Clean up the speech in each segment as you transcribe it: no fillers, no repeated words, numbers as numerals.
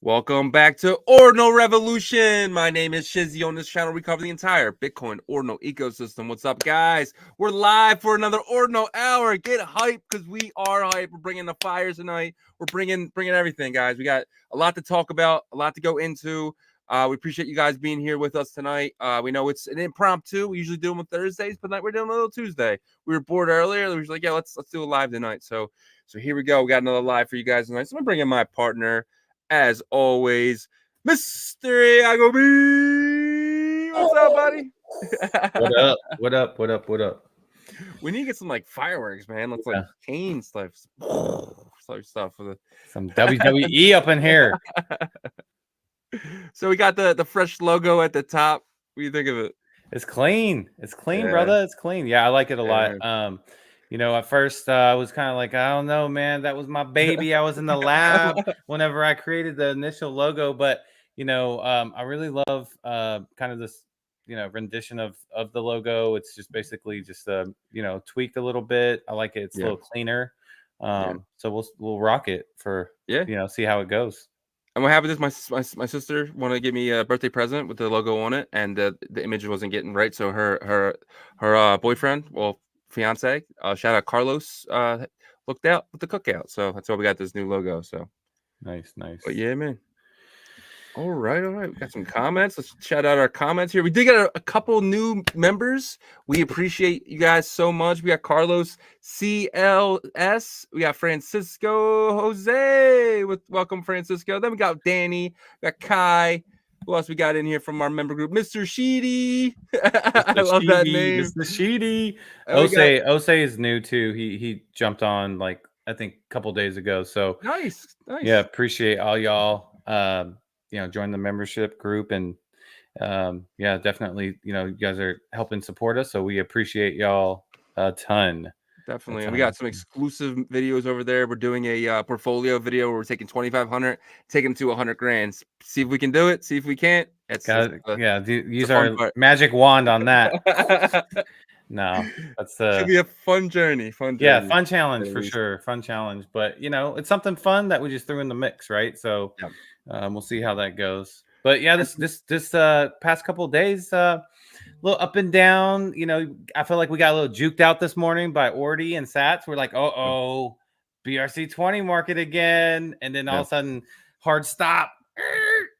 Welcome back to Ordinal Revolution. My name is Shizzy. On this channel, we cover the entire Bitcoin Ordinal ecosystem. What's up, guys? We're live for another Ordinal Hour. Get hyped because we are hyped. We're bringing the fires tonight. We're bringing everything, guys. We got a lot to talk about, a lot to go into. We appreciate you guys being here with us tonight. We know it's an impromptu. We usually do them on Thursdays, but tonight we're doing a little Tuesday. We were bored earlier. We were like, yeah, let's do a live tonight. So here we go. We got another live for you guys tonight. So I'm bringing my partner, as always, Mr. Yagobi. What's up, buddy? What up? What up? What up? What up? We need to get some like fireworks, man. Let's like chain stuff for the some WWE up in here. So we got the fresh logo at the top. What do you think of it? It's clean. It's clean, brother. It's clean. Yeah, I like it a lot. You know, at first I was kind of like, I don't know, man. That was my baby. I was in the lab whenever I created the initial logo, but you know, I really love kind of this, you know, rendition of the logo. It's just basically just you know, tweaked a little bit. I like it. It's a little cleaner. So we'll rock it for you know, see how it goes. And what happened is my sister wanted to give me a birthday present with the logo on it, and the image wasn't getting right. So her boyfriend, well, fiance, shout out Carlos, looked out with the cookout. So that's why we got this new logo. So nice. But yeah, man. All right. We got some comments. Let's shout out our comments here. We did get a couple new members. We appreciate you guys so much. We got Carlos CLS. We got Francisco Jose. Welcome, Francisco. Then we got Danny. We got Kai. Who else we got in here from our member group? Mr. Sheedy. I love that name. Mr. Sheedy. Ose is new too. He jumped on like I think a couple days ago. So nice. Yeah, appreciate all y'all. You know, join the membership group, and yeah, definitely, you know, you guys are helping support us, so we appreciate y'all a ton. Definitely. And we got some exclusive videos over there. We're doing a portfolio video where we're taking 2,500, taking them to 100 grand. See if we can do it. See if we can't. Use our magic wand on that. No, that's should be a fun journey. Yeah, fun challenge for sure. Fun challenge, but you know, it's something fun that we just threw in the mix, right? So we'll see how that goes. But yeah, this past couple of days, a little up and down. You know, I feel like we got a little juked out this morning by Ordi and Sats. We're like, BRC20 market again, and then all of a sudden, hard stop.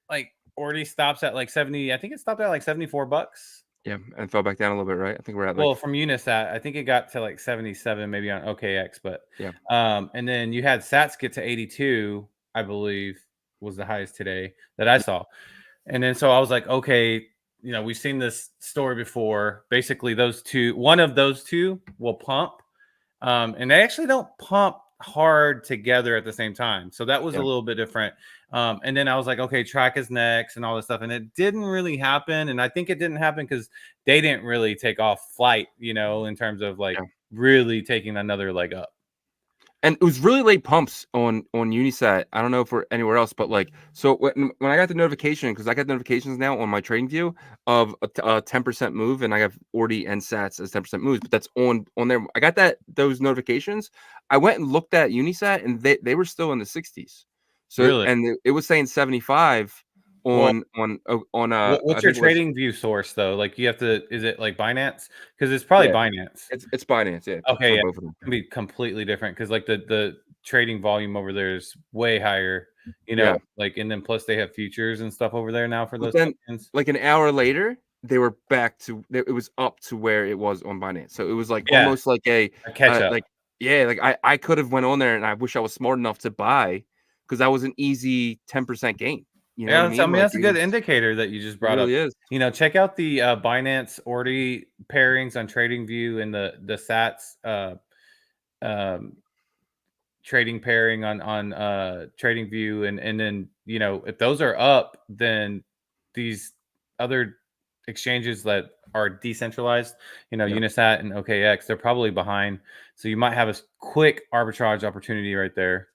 Like Ordi stops at like 70. I think it stopped at like $74. Yeah, and fell back down a little bit, right? I think we're at from Unisat, I think it got to like 77, maybe on OKX, but and then you had Sats get to 82, I believe was the highest today that I saw. And then so I was like, okay, you know, we've seen this story before. Basically, one of those two will pump, and they actually don't pump hard together at the same time. So that was a little bit different. And then I was like, okay, track is next and all this stuff. And it didn't really happen. And I think it didn't happen because they didn't really take off flight, you know, in terms of like really taking another leg up. And it was really late pumps on Unisat. I don't know if we're anywhere else, but like, so when I got the notification, because I got notifications now on my trading view of a 10% move, and I have Ordi and Sats as 10% moves, but that's on there. I got those notifications. I went and looked at Unisat, and they were still in the 60s. So really? And it was saying 75 on what's your trading view source though? Like you have to, is it like Binance? Because it's probably Binance. It's Binance, yeah. Okay, yeah. Both of them. It can be completely different because like the trading volume over there is way higher, you know, like, and then plus they have futures and stuff over there now for those tokens. Like an hour later, they were back to, it was up to where it was on Binance. So it was like almost like a catch up. Like I could have went on there, and I wish I was smart enough to buy, because that was an easy 10% gain. You know I mean, that's a good indicator that you just brought up. Is. You know, check out the Binance Ordi pairings on TradingView and the Sats trading pairing on TradingView, and then, you know, if those are up, then these other exchanges that are decentralized, you know, Unisat and OKX, they're probably behind. So you might have a quick arbitrage opportunity right there.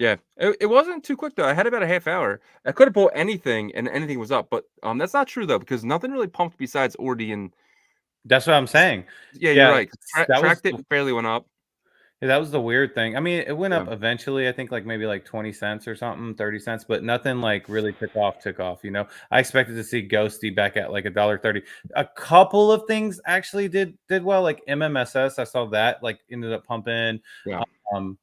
Yeah, it wasn't too quick though. I had about a half hour. I could have bought anything, and anything was up, but that's not true though, because nothing really pumped besides Ordi and. That's what I'm saying. Yeah, you're right. Tracked it barely went up. Yeah, that was the weird thing. I mean, it went Yeah, up eventually, I think like maybe like 20 cents or something, 30 cents, but nothing like really took off, you know. I expected to see Ghosty back at like $1.30. A couple of things actually did well, like MMSS. I saw that like ended up pumping. yeah, Um,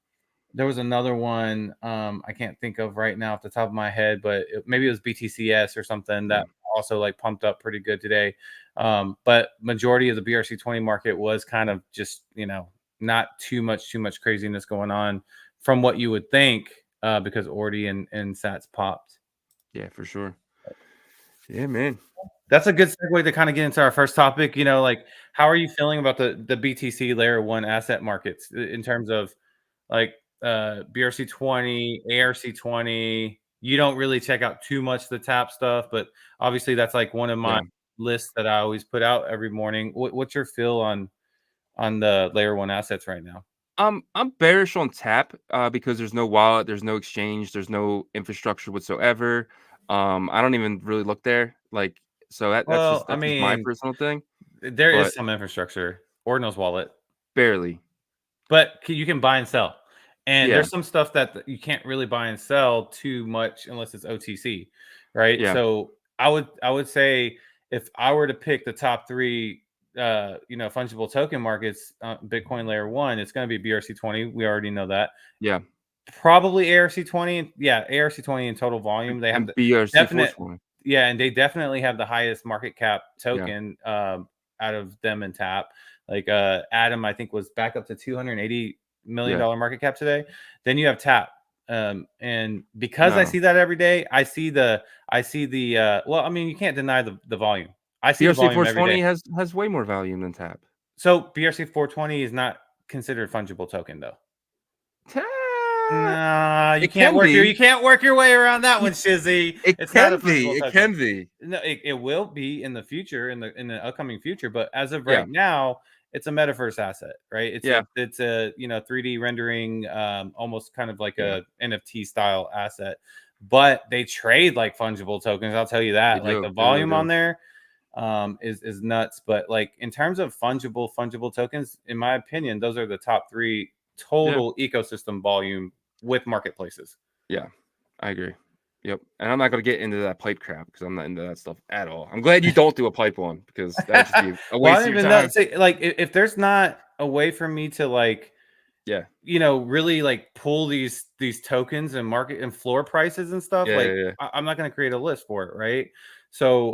there was another one I can't think of right now off the top of my head, but maybe it was BTCS or something yeah, that also like pumped up pretty good today. But majority of the BRC20 market was kind of just, you know, not too much craziness going on from what you would think, because Ordi and Sats popped. yeah, for sure. Yeah, man. That's a good segue to kind of get into our first topic. You know, like how are you feeling about the BTC layer one asset markets in terms of like BRC20, ARC20? You don't really check out too much the tap stuff, but obviously that's like one of my Yeah. lists that I always put out every morning. What's your feel on the layer one assets right now? I'm bearish on Tap because there's no wallet, there's no exchange, there's no infrastructure whatsoever. I don't even really look there. Like, so that's Well, just I my mean, personal thing, there is but some infrastructure, Ordinal's wallet, barely. but you can buy and sell. And Yeah, there's some stuff that you can't really buy and sell too much unless it's OTC, right? yeah, So I would say if I were to pick the top three, you know, fungible token markets, Bitcoin layer one, it's going to be BRC20. We already know that. yeah. Probably ARC20. Yeah, ARC20 in total volume. They have And the BRC definite, 420. yeah, and they definitely have the highest market cap Yeah, token out of them and Tap. Like Atom, I think was back up to $280 million yeah. market cap today. Then you have Tap. And because I No, see that every day, I see the well, I mean, you can't deny the volume. I see the BRC volume every 420 day. has way more volume than Tap. So BRC 420 is not considered fungible token though. Ta- Nah, It can you be. can't work your way around that You, one, Shizzy. it It's not a can be. fungible It token. can be. No, it will be in the future, in the upcoming future. But as of Yeah, right now, it's a metaverse asset, right? It's yeah, a 3D rendering, almost kind of like yeah. a NFT style asset. But they trade like fungible tokens. I'll tell you They that. Like do. the They really volume on do. there is nuts. But like in terms of fungible tokens, in my opinion, those are the top three Yeah. total ecosystem volume with marketplaces. Yeah, I agree. Yep. And I'm not going to get into that pipe crap because I'm not into that stuff at all. I'm glad you don't do a pipe one because that would just be a Well, I waste don't of your even know. time. See, like, if there's not a way for me to like, Yeah. you know, really like pull these tokens and market and floor prices and stuff, Yeah. like Yeah. Yeah. I'm not going to create a list for it, right? So,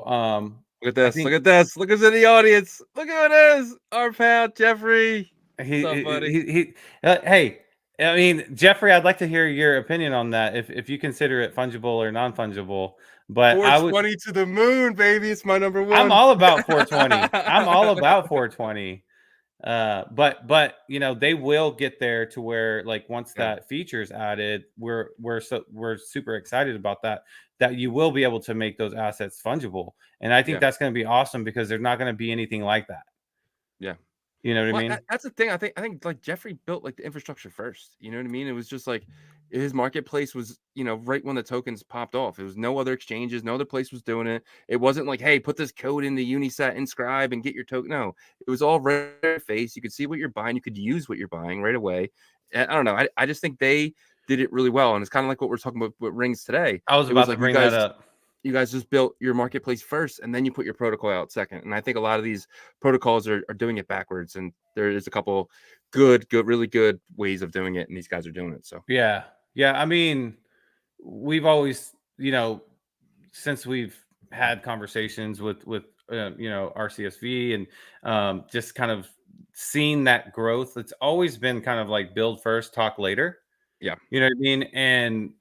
Look at I this. Look think at this. Look who's in the audience. Look who it is. Our pal, Jeffrey. he What's up, he buddy? he, he hey, I mean, Jeffrey, I'd like to hear your opinion on that. If you consider it fungible or non fungible, but I would. 420 to the moon, baby. It's my number I'm one. all about 420. I'm all about 420. But you know they will get there to where like once Yeah. that feature's added, we're super excited about that you will be able to make those assets fungible, and I think Yeah. that's going to be awesome because there's not going to be anything like that. Yeah. You know what I Well, mean? that's the thing. I think like Jeffrey built like the infrastructure first. You know what I mean? It was just like his marketplace was, right when the tokens popped off. It was no other exchanges, no other place was doing it. It wasn't like, hey, put this code in the Unisat inscribe and get your token. No, it was all right in your face. You could see what you're buying, you could use what you're buying right away. And I don't know. I just think they did it really well. And it's kind of like what we're talking about with rings today. I was It was about to like you bring that guys up. you guys just built your marketplace first and then you put your protocol out second. And I think a lot of these protocols are doing it backwards. And there is a couple really good ways of doing it. And these guys are doing it. So Yeah, yeah. I mean, we've always, you know, since we've had conversations with you know, RCSV and just kind of seen that growth, it's always been kind of like build first, talk later. yeah, You know what I mean? And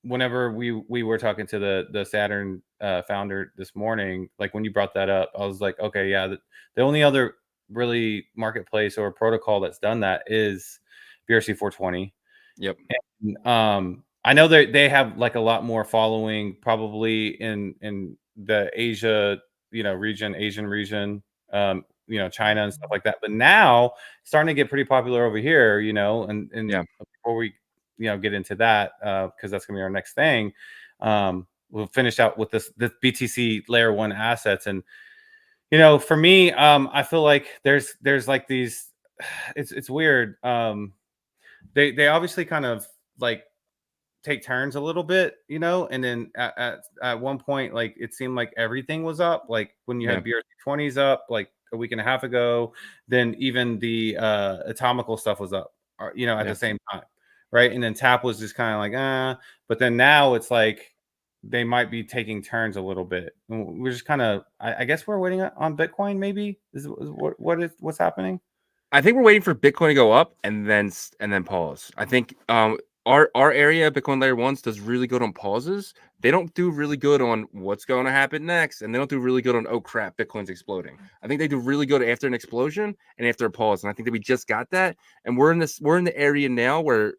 whenever we were talking to the Saturn founder this morning, like when you brought that up, I was like, okay, yeah, the only other really marketplace or protocol that's done that is BRC 420. yep, I know they have like a lot more following probably in the Asia, you know, Asian region, you know, China and stuff like that. But now it's starting to get pretty popular over here, you know, and yeah, before we, you know, get into that, because that's gonna be our next thing. We'll finish out with this BTC layer one assets. And you know, for me, I feel like there's like these it's weird. They obviously kind of like take turns a little bit, you know, and then at one point, like it seemed like everything was up. Like when you Yeah. had BRC20s up like a week and a half ago, then even the atomical stuff was up, you know, at the same time, right? And then tap was just kind of like but then now it's like they might be taking turns a little bit. And we're just kind of, I guess we're waiting on Bitcoin. Maybe is what's happening. I think we're waiting for Bitcoin to go up and then pause. I think our area Bitcoin layer ones does really good on pauses. They don't do really good on what's going to happen next, and they don't do really good on, oh crap, Bitcoin's exploding. I think they do really good after an explosion and after a pause. And I think that we just got that, and we're in the area now where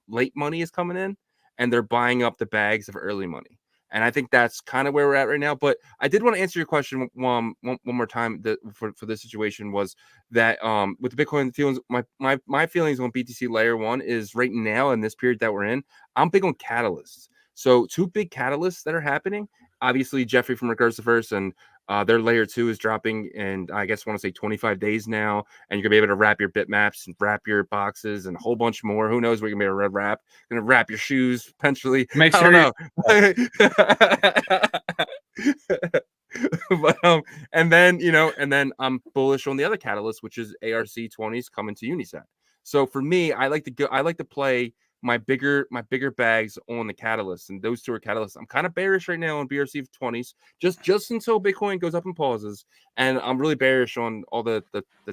late money is coming in, and they're buying up the bags of early money. And I think that's kind of where we're at right now. But I did want to answer your question one more time. For this situation was that with the Bitcoin feelings, my feelings on BTC layer one is right now in this period that we're in, I'm big on catalysts. So two big catalysts that are happening. Obviously, Jeffrey from Recursiverse and their layer two is dropping, and I guess I want to say 25 days now, and you're gonna be able to wrap your bitmaps and wrap your boxes and a whole bunch more. Who knows what you're gonna be able to wrap? Gonna wrap your shoes potentially. Make I sure don't know. But and then I'm bullish on the other catalyst, which is ARC20s coming to Unisat. So for me, I like to play my bigger bags on the catalyst, and those two are catalysts. I'm kind of bearish right now on BRC20s, just until Bitcoin goes up and pauses, and I'm really bearish on all the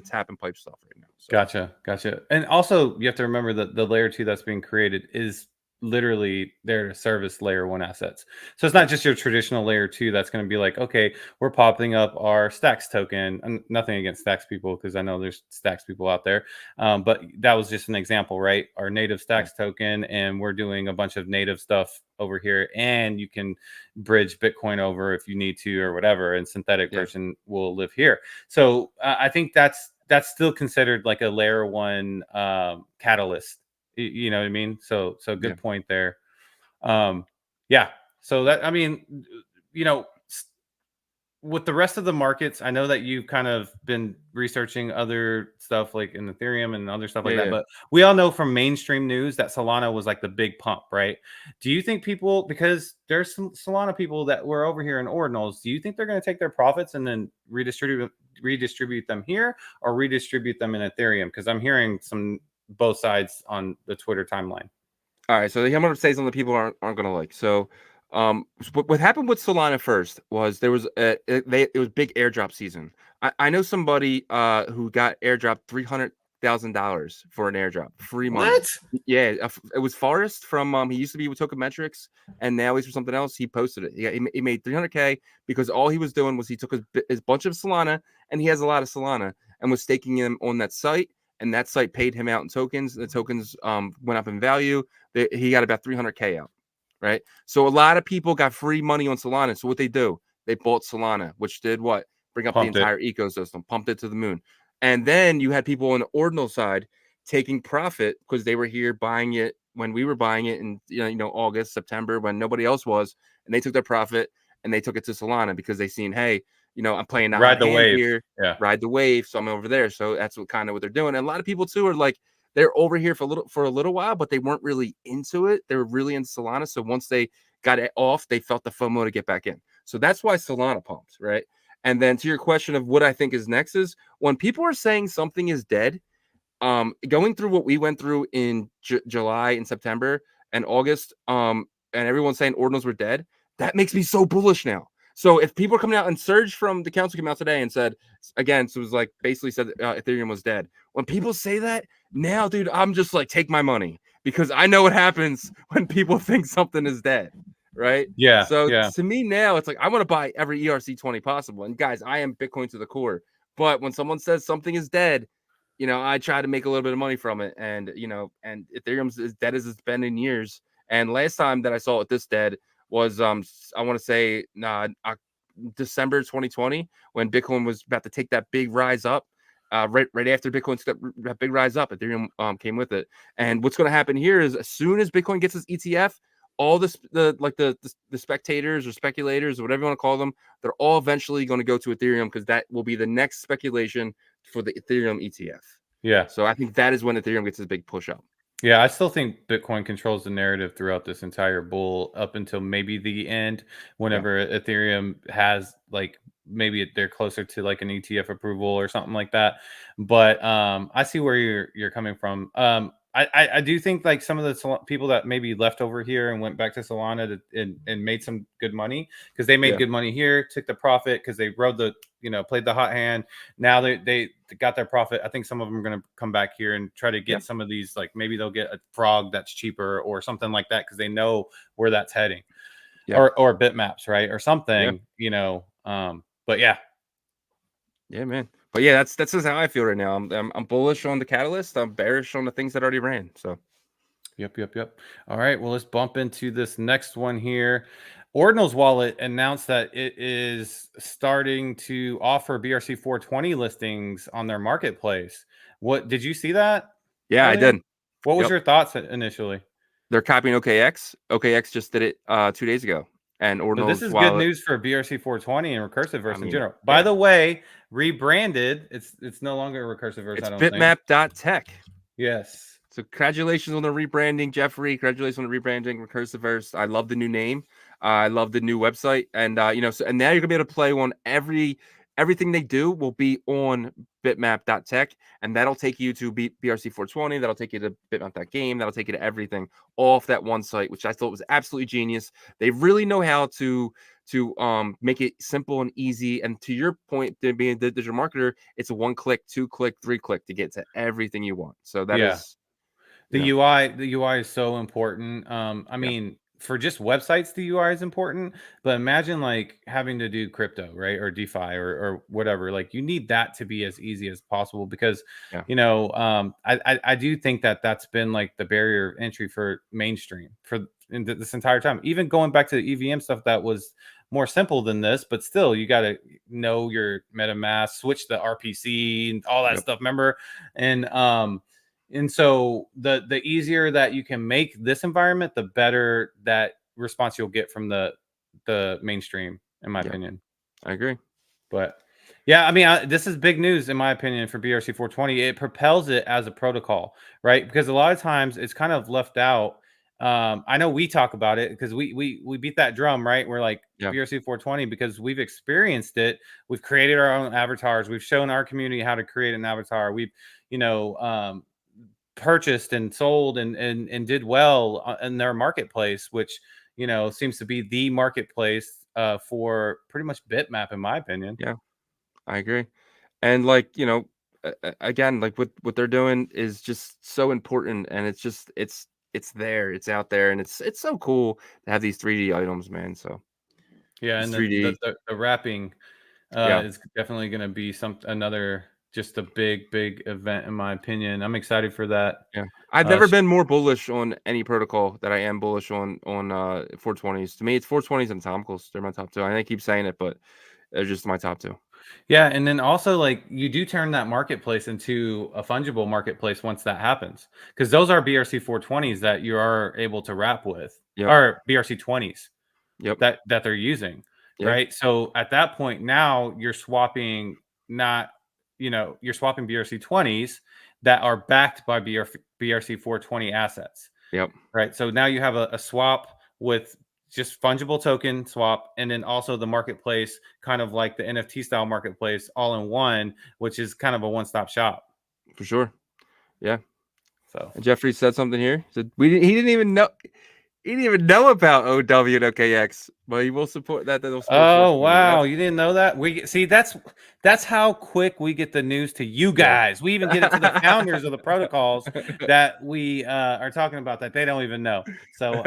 tap and pipe stuff right now. So. Gotcha. And also, you have to remember that the layer two that's being created is literally there to service layer one assets. So it's not just your traditional layer two that's going to be like, okay, we're popping up our Stacks token. And nothing against Stacks people, because I know there's Stacks people out there. But that was just an example, right? Our native Stacks token, and we're doing a bunch of native stuff over here, and you can bridge Bitcoin over if you need to or whatever, and synthetic version will live here. So I think that's still considered like a layer one catalyst. You know what I mean? So good point there. Yeah. So that, I mean, you know, with the rest of the markets, I know that you've kind of been researching other stuff like in Ethereum and other stuff like that, but we all know from mainstream news that Solana was like the big pump, right? Do you think people, because there's some Solana people that were over here in Ordinals, do you think they're going to take their profits and then redistribute them here, or redistribute them in Ethereum? Because I'm hearing both sides on the Twitter timeline. All right, so I'm going to say something people aren't going to like. So, what happened with Solana first was there was it was big airdrop season. I know somebody who got airdropped $300,000 for an airdrop, free money. What? Yeah, it was Forrest from he used to be with Tokenmetrics, and now he's for something else. He posted it. He made $300K because all he was doing was he took his bunch of Solana, and he has a lot of Solana, and was staking them on that site. And that site paid him out in tokens. The tokens went up in value. He got about $300K out, right? So a lot of people got free money on Solana. So what they do, they bought Solana, which did what? Bring up the entire ecosystem, pumped it to the moon. And then you had people on the ordinal side taking profit because they were here buying it when we were buying it in August, September, when nobody else was, and they took their profit and they took it to Solana because they seen, hey, I'm playing the ride the wave here, ride the wave, so I'm over there. So that's what they're doing. And a lot of people too are like, they're over here for a little while, but they weren't really into it. They were really in Solana. So once they got it off, they felt the FOMO to get back in. So that's why Solana pumped, right? And then to your question of what I think is next is when people are saying something is dead, going through what we went through in July and September and August, and everyone's saying ordinals were dead, that makes me so bullish now. So if people are coming out, and Surge from the council came out today and said, again, so it was like basically said Ethereum was dead. When people say that now, dude, I'm just like, take my money, because I know what happens when people think something is dead, right? Yeah. So to me now, it's like I want to buy every ERC20 possible. And guys, I am Bitcoin to the core. But when someone says something is dead, I try to make a little bit of money from it. And and Ethereum's as dead as it's been in years. And last time that I saw it this dead was I want to say December 2020, when Bitcoin was about to take that big rise up. Right after Bitcoin took that big rise up, Ethereum came with it. And what's going to happen here is as soon as Bitcoin gets its ETF, all the spectators or speculators or whatever you want to call them, they're all eventually going to go to Ethereum, because that will be the next speculation for the Ethereum ETF. Yeah. So I think that is when Ethereum gets a big push up. Yeah, I still think Bitcoin controls the narrative throughout this entire bull up until maybe the end, Yeah. whenever Ethereum has like maybe they're closer to like an ETF approval or something like that. But I see where you're coming from. I do think like some of the people that maybe left over here and went back to Solana and made some good money because they made Yeah. good money here, took the profit because they rode the played the hot hand. Now they got their profit. I think some of them are going to come back here and try to Yeah. get some of these, like maybe they'll get a frog that's cheaper or something like that because they know where that's heading. Yeah. Or bitmaps, right? Or Yeah. something, but yeah. Yeah, man. But yeah, that's just how I feel right now. I'm bullish on the catalyst. I'm bearish on the things that already ran. So Yep. All right. Well, let's bump into this next one here. Ordinal's wallet announced that it is starting to offer BRC 420 listings on their marketplace. What did you see that yeah, I earlier? did. What was Yep. your thoughts initially? They're copying OKX. OKX just did it 2 days ago. And So this Ordinal's is good wallet. news for BRC 420 and recursive verse in general. By Yeah. the way, rebranded. It's no longer a recursive verse, It's I don't think. bitmap.tech. Yes. So congratulations on the rebranding, Jeffrey. Congratulations on the rebranding, Recursiverse. I love the new name. I love the new website, and and now you're gonna be able to play on everything they do will be on bitmap.tech, and that'll take you to BRC 420. That'll take you to bitmap.game. That'll take you to everything off that one site, which I thought was absolutely genius. They really know how to make it simple and easy. And to your point, being the digital marketer, it's a 1-click, 2-click, 3-click to get to everything you want. So that is. The UI is so important. I mean, for just websites, the UI is important. But imagine like having to do crypto, right, or DeFi or whatever. Like you need that to be as easy as possible because Yeah. I do think that that's been like the barrier of entry for mainstream for this entire time. Even going back to the EVM stuff, that was more simple than this, but still, you got to know your MetaMask, switch the RPC, and all that Yep. stuff. Remember, and so the easier that you can make this environment, the better that response you'll get from the mainstream, in my opinion. I agree. But yeah, I mean, this is big news in my opinion for BRC 420. It propels it as a protocol, right? Because a lot of times it's kind of left out. I know we talk about it because we beat that drum, right? We're like Yeah. BRC 420 because we've experienced it. We've created our own avatars. We've shown our community how to create an avatar. We've purchased and sold and did well in their marketplace, which seems to be the marketplace for pretty much Bitmap, in my opinion. Yeah, I agree. And again, like what they're doing is just so important, and it's there, it's out there, and it's so cool to have these 3D items, man. So Yeah, it's and 3D. the wrapping Yeah, is definitely going to be another just a big event, in my opinion. I'm excited for that. yeah. I've never been more bullish on any protocol that I am bullish on 420s. To me, it's 420s and Atomicals. They're my top two. I keep saying it, but they're just my top two. Yeah, and then also like you do turn that marketplace into a fungible marketplace once that happens, because those are BRC 420s that you are able to wrap with, Yep. or BRC 20s. Yep. that they're using, Yeah. right? So at that point now you're swapping, not you're swapping BRC 20s that are backed by BRC 420 assets. Yep. Right. So now you have a swap with just fungible token swap, and then also the marketplace, kind of like the NFT style marketplace, all in one, which is kind of a one-stop shop. For sure. Yeah. So And Jeffrey said something here. He said he didn't even know. He didn't even know about OW and OKX, but he will support that. They'll support. oh wow, you didn't know that? We see that's how quick we get the news to you guys. We even get it to the founders of the protocols that we are talking about that they don't even know. So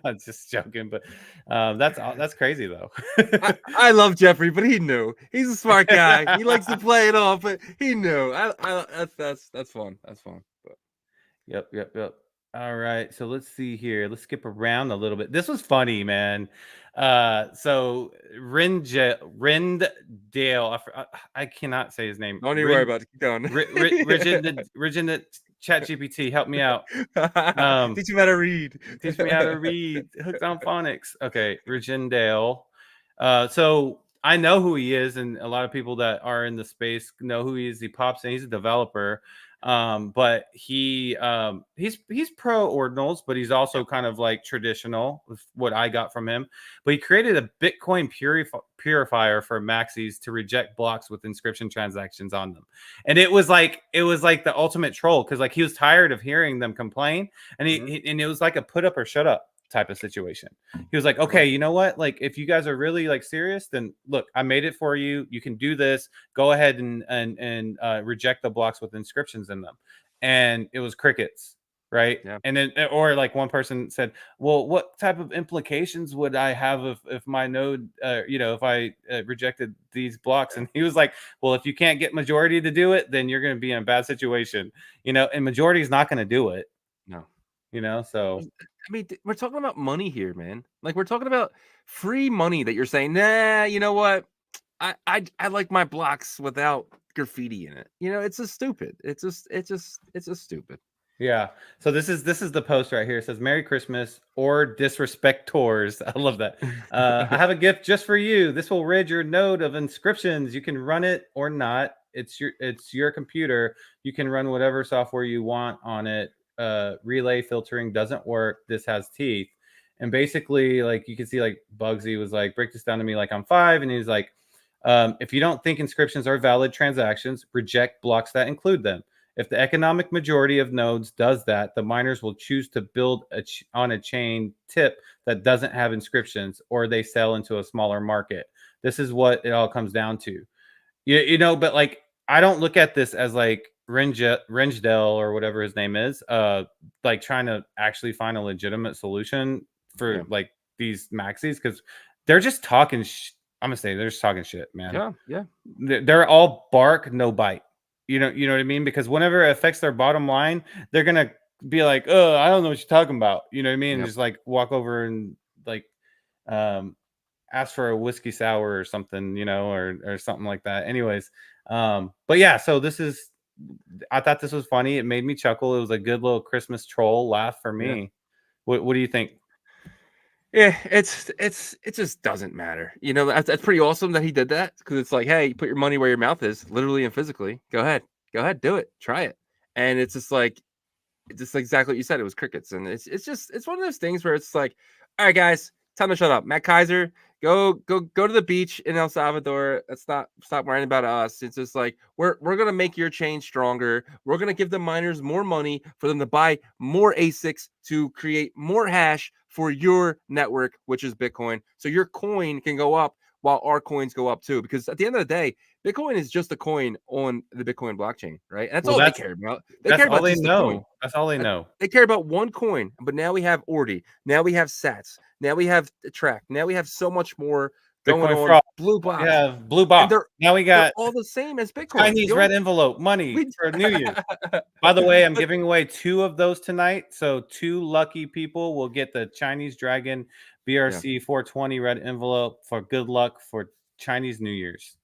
I'm just joking, but that's crazy though. I love Jeffrey, but he knew. He's a smart guy. He likes to play it off, but he knew. That's fun. That's fun. But. Yep. All right, so let's see here. Let's skip around a little bit. This was funny, man. So Rindale, I cannot say his name. Don't even worry about it. Keep going. Regina, Chat GPT, help me out. Teach me how to read. Teach me how to read. Hooked on phonics. Okay, Regindale. So I know who he is, and a lot of people that are in the space know who he is. He pops in. He's a developer, but he's pro ordinals, but he's also kind of like traditional. With what I got from him, but he created a Bitcoin purifier for maxis to reject blocks with inscription transactions on them, and it was like the ultimate troll because like he was tired of hearing them complain, and and it was like a put up or shut up type of situation. He was like, okay, you know what? Like, if you guys are really like serious, then look, I made it for you. You can do this. Go ahead and reject the blocks with inscriptions in them. And it was crickets, right? Yeah. And then, or like one person said, well, what type of implications would I have if my node, if I rejected these blocks? And he was like, well, if you can't get majority to do it, then you're going to be in a bad situation, and majority is not going to do it. No. So I mean, we're talking about money here, man. Like we're talking about free money that you're saying, nah, you know what? I like my blocks without graffiti in it. It's just stupid. It's just stupid. Yeah. So this is the post right here. It says Merry Christmas or disrespect tours. I love that. I have a gift just for you. This will rid your node of inscriptions. You can run it or not. It's your computer. You can run whatever software you want on it. Relay filtering doesn't work. This has teeth. And basically, like you can see, like Bugsy was like, break this down to me like I'm 5, and he's like, if you don't think inscriptions are valid transactions, reject blocks that include them. If the economic majority of nodes does that, the miners will choose to build on a chain tip that doesn't have inscriptions, or they sell into a smaller market. This is what it all comes down to. But like, I don't look at this as like Rengdell or whatever his name is, like trying to actually find a legitimate solution for like these maxis, because they're just talking. I'm gonna say they're just talking shit, man. Yeah. They're all bark, no bite. You know what I mean? Because whenever it affects their bottom line, they're gonna be like, "Oh, I don't know what you're talking about." You know what I mean? And just like walk over and like ask for a whiskey sour or something, or something like that. Anyways, but yeah, so I thought this was funny. It made me chuckle. It was a good little Christmas troll laugh for me. Yeah. What do you think? Yeah, it just doesn't matter. That's pretty awesome that he did that, because it's like, hey, put your money where your mouth is, literally and physically. Go ahead, do it, try it. And it's just like, exactly what you said. It was crickets, and it's one of those things where it's like, all right, guys, time to shut up. Matt Kaiser, go to the beach in El Salvador. Let's not stop worrying about us. It's just like we're gonna make your chain stronger. We're gonna give the miners more money for them to buy more ASICs to create more hash for your network, which is Bitcoin. So your coin can go up while our coins go up too. Because at the end of the day, Bitcoin is just a coin on the Bitcoin blockchain, right? And that's all they care about. They care about just the coin. That's all they know. They care about one coin. But now we have Ordi. Now we have Sats. Now we have Track. Now we have so much more going Bitcoin on. fraud. Blue Box. We have Blue Box. Now we got all the same as Bitcoin. Chinese red envelope money for New Year's. By the way, I'm giving away 2 of those tonight. So 2 lucky people will get the Chinese Dragon BRC 420 red envelope for good luck for Chinese New Year's.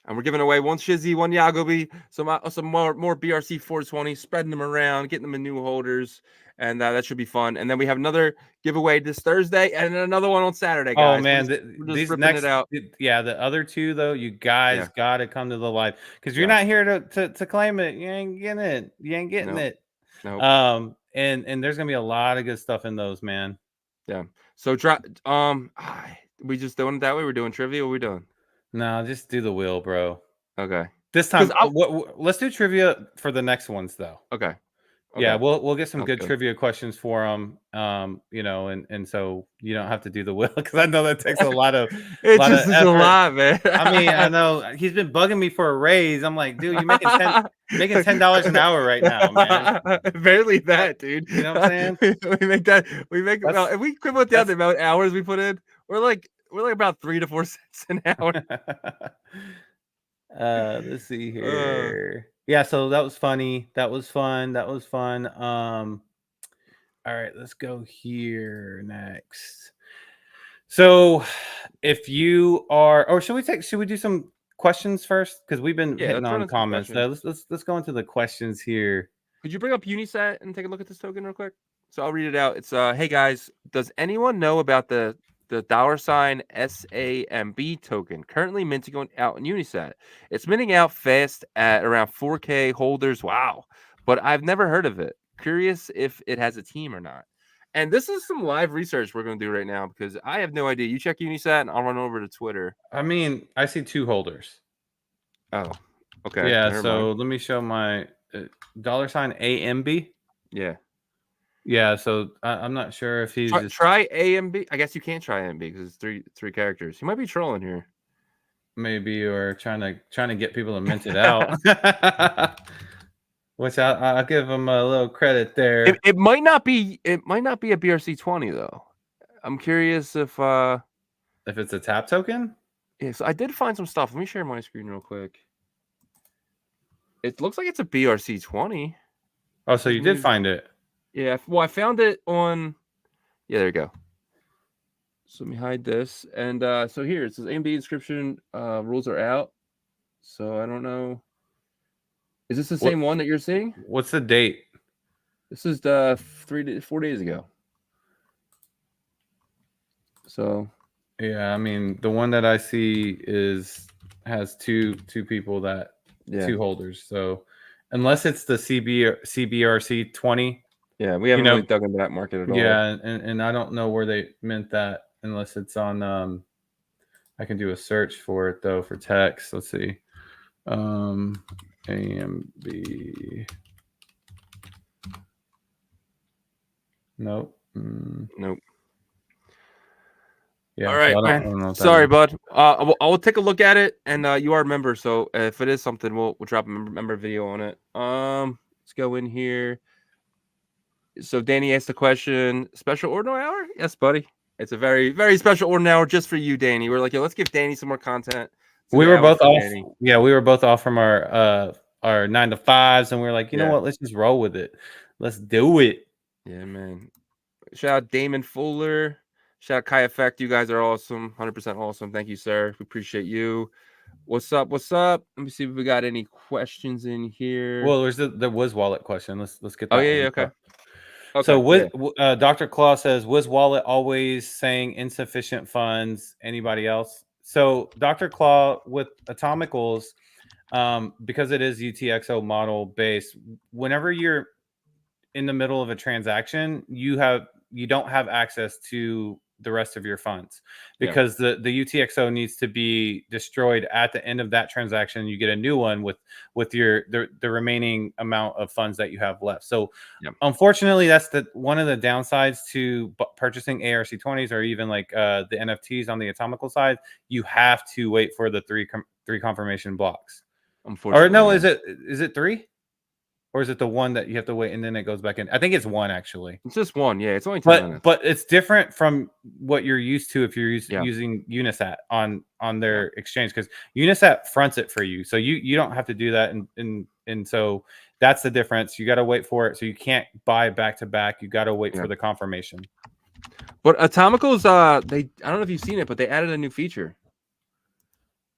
And we're giving away 1 Shizzy, 1 Yagobi, some more BRC 420, spreading them around, getting them in new holders, and that should be fun. And then we have another giveaway this Thursday, and another one on Saturday, guys. Oh man, we're just ripping it out. The other 2 though, you guys got to come to the live, because you're not here to claim it. You ain't getting it. You ain't getting it. Nope. And there's gonna be a lot of good stuff in those, man. Yeah. So we just doing it that way. We're doing trivia. What are we doing? No, just do the wheel, bro. Okay. This time, let's do trivia for the next ones, though. Okay. Yeah, we'll get some good trivia questions for them. And so you don't have to do the wheel, because I know that takes a lot of a lot, man. I mean, I know he's been bugging me for a raise. I'm like, dude, you're making $10 an hour right now, man. Barely that, dude. You know what I'm saying? If we equivalent down the amount of hours we put in, we're like about 3 to 4 cents an hour. Let's see here. Yeah, so that was funny. That was fun. All right, let's go here next. So if you are, or should we do some questions first? Because we've been hitting on comments. So let's go into the questions here. Could you bring up Unisat and take a look at this token real quick? So I'll read it out. It's hey guys, does anyone know about the the $SAMB token, currently minting out in Unisat. It's minting out fast at around 4K holders. Wow. But I've never heard of it. Curious if it has a team or not. And this is some live research we're going to do right now because I have no idea. You check Unisat and I'll run over to Twitter. I mean, I see 2 holders. Oh, okay. Yeah, Never so mind. let me show my $AMB. Yeah. Yeah, so I'm not sure if he's try AMB. I guess you can't try AMB because it's three characters. He might be trolling here. Maybe, or trying to get people to mint it out. Which I'll give him a little credit there. It might not be. It might not be a BRC20 though. I'm curious if it's a tap token. Yeah, so I did find some stuff. Let me share my screen real quick. It looks like it's a BRC20. Oh, so you did find it? Yeah. Well, I found it on. Yeah, there you go. So let me hide this. And so here it says AMB inscription rules are out. So I don't know. Is this the same one that you're seeing? What's the date? This is 4 days ago. So yeah, I mean the one that I see has two people that 2 holders. So unless it's the CBRC 20. Yeah, we haven't really dug into that market at all. Yeah, and I don't know where they meant that unless it's on I can do a search for it though for text. Let's see. AMB. Nope. Nope. Yeah. All right, so man. Sorry, bud. I will take a look at it, and you are a member, so if it is something, we'll drop a member video on it. Let's go in here. So Danny asked the question: Special Ordinal Hour? Yes, buddy. It's a very, very special Ordinal Hour just for you, Danny. We're like, yo, let's give Danny some more content. We were both off. Danny. Yeah, we were both off from our 9 to 5s, and we are like, you know what? Let's just roll with it. Let's do it. Yeah, man. Shout out Damon Fuller. Shout out Kai Effect. You guys are awesome. 100% awesome. Thank you, sir. We appreciate you. What's up? What's up? Let me see if we got any questions in here. Well, there's the Wiz Wallet question. Let's get that. Oh yeah, okay. So Dr. Claw says, Wiz Wallet always saying insufficient funds. Anybody else? So Dr. Claw with Atomicals, because it is UTXO model based, whenever you're in the middle of a transaction, you don't have access to the rest of your funds because the UTXO needs to be destroyed at the end of that transaction. You get a new one with the remaining amount of funds that you have left. So unfortunately, that's one of the downsides to purchasing ARC20s or even like the NFTs on the Atomical side. You have to wait for the three confirmation blocks. Unfortunately, or no, is it 3? Or is it the one that you have to wait and then it goes back in? I think it's 1 actually. It's just 1. Yeah, it's only 10 minutes. But it's different from what you're used to if you're using Unisat on their exchange, because Unisat fronts it for you, so you don't have to do that, and so that's the difference. You got to wait for it, so you can't buy back to back. You got to wait for the confirmation. But Atomicals, I don't know if you've seen it, but they added a new feature.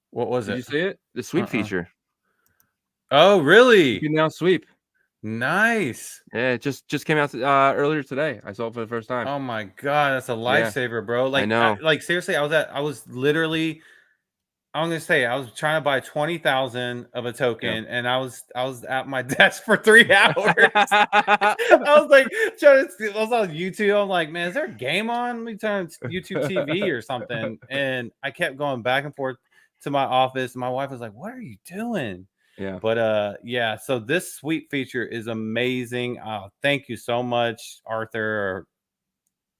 What was it? Did you see it? The sweep feature. Oh, really? You can now sweep. Nice. Yeah, it just came out earlier today. I saw it for the first time. Oh my god, that's a lifesaver, bro. Like, I know. Like seriously, I was literally, I'm gonna say, I was trying to buy 20,000 of a token, and I was at my desk for 3 hours. I was like I was on YouTube. I'm like, man, is there a game on? Let me turn YouTube TV or something. And I kept going back and forth to my office. My wife was like, "What are you doing?" Yeah. But so this sweep feature is amazing. Thank you so much, Arthur.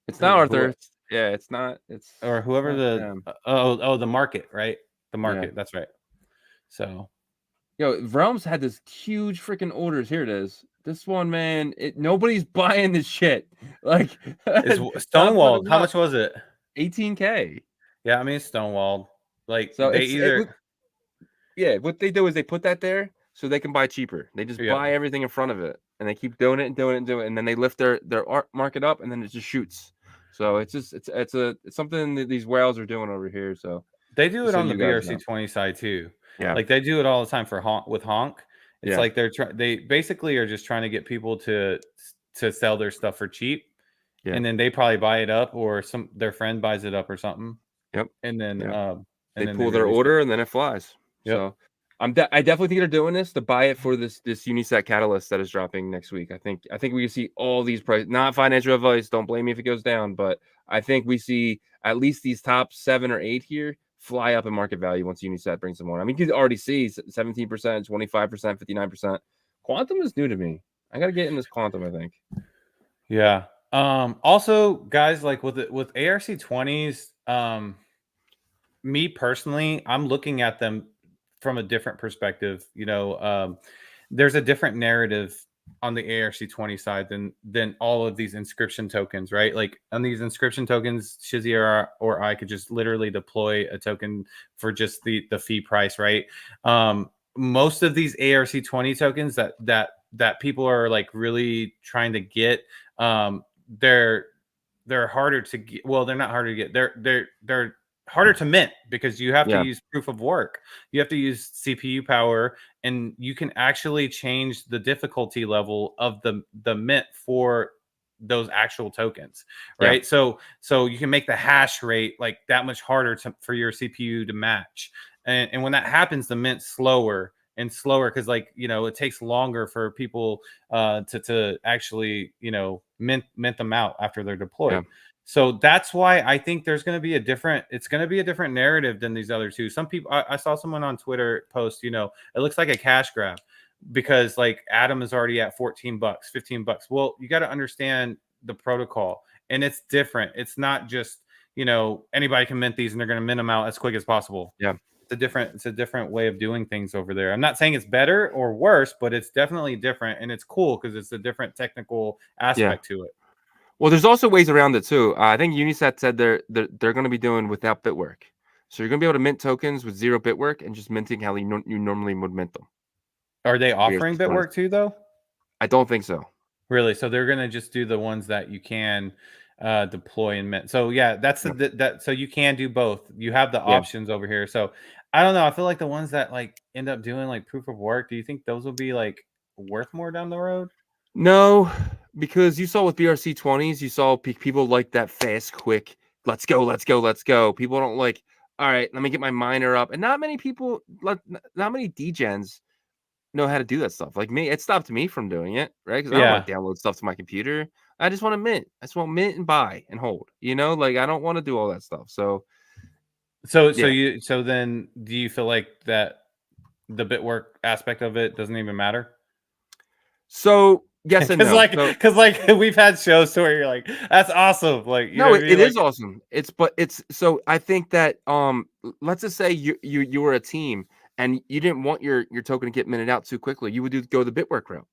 It's not Arthur. It's not. It's or whoever the market, right? The market. That's right. So, yo, Realms had this huge freaking orders. Here it is. This one, man. Nobody's buying this shit. Like, it's stonewalled. How much was it? 18K. Yeah, I mean it's stonewalled. Like, so they what they do is they put that there so they can buy cheaper. They just buy everything in front of it, and they keep doing it, and then they lift their market up, and then it just shoots. So it's something that these whales are doing over here. So they do it on the BRC20 side too. Yeah, like they do it all the time for Honk. It's like they basically are just trying to get people to sell their stuff for cheap. and then they probably buy it up, or their friend buys it up or something. Yep. And then Yep. and They then they pull their release it. order and then it flies. Yep. So I definitely think they're doing this to buy it for this Uniset catalyst that is dropping next week. I think we can see all these prices. Not financial advice. Don't blame me if it goes down, but I think we see at least these top 7 or 8 here fly up in market value once Uniset brings them on. I mean, you can already see 17%, 25%, 59%. Quantum is new to me. I got to get in this quantum, I think. Yeah. Also, guys, like with ARC20s, me personally, I'm looking at them from a different perspective. There's a different narrative on the ARC20 side than all of these inscription tokens, right? Like on these inscription tokens, Shizzy or I could just literally deploy a token for just the fee price, right? Most of these ARC20 tokens that people are like really trying to get, they're harder to get. Well, they're not harder to get. They're harder to mint because you have to use proof of work. You have to use CPU power, and you can actually change the difficulty level of the mint for those actual tokens, right? So you can make the hash rate like that much harder for your CPU to match. And when that happens, the mint's slower and slower because it takes longer for people to actually mint them out after they're deployed. So that's why I think it's going to be a different narrative than these other two. Some people, I saw someone on Twitter post, it looks like a cash grab because like Atom is already at $14, $15. Well, you got to understand the protocol, and it's different. It's not just, anybody can mint these and they're going to mint them out as quick as possible. Yeah. It's a different way of doing things over there. I'm not saying it's better or worse, but it's definitely different, and it's cool because it's a different technical aspect to it. Well, there's also ways around it too. I think Uniset said they're going to be doing without bitwork, so you're going to be able to mint tokens with 0 bitwork and just minting how you normally would mint them. Are they offering bitwork too, though? I don't think so. Really? So they're going to just do the ones that you can deploy and mint. So yeah, that's so you can do both. You have the options over here. So I don't know. I feel like the ones that like end up doing like proof of work, do you think those will be like worth more down the road? No, because you saw with BRC20s, you saw people like that fast, quick, let's go, let's go, let's go. People don't like, all right, let me get my miner up. And not many people, not many degens know how to do that stuff. Like me, it stopped me from doing it, right? Because I don't want to download stuff to my computer. I just want to mint. I just want to mint and buy and hold. Like I don't want to do all that stuff. So then do you feel like that the bitwork aspect of it doesn't even matter? So yes and no. Because we've had shows where you're like, that's awesome. Like it is awesome. So I think that let's just say you were a team and you didn't want your token to get minted out too quickly. You would go the bitwork route,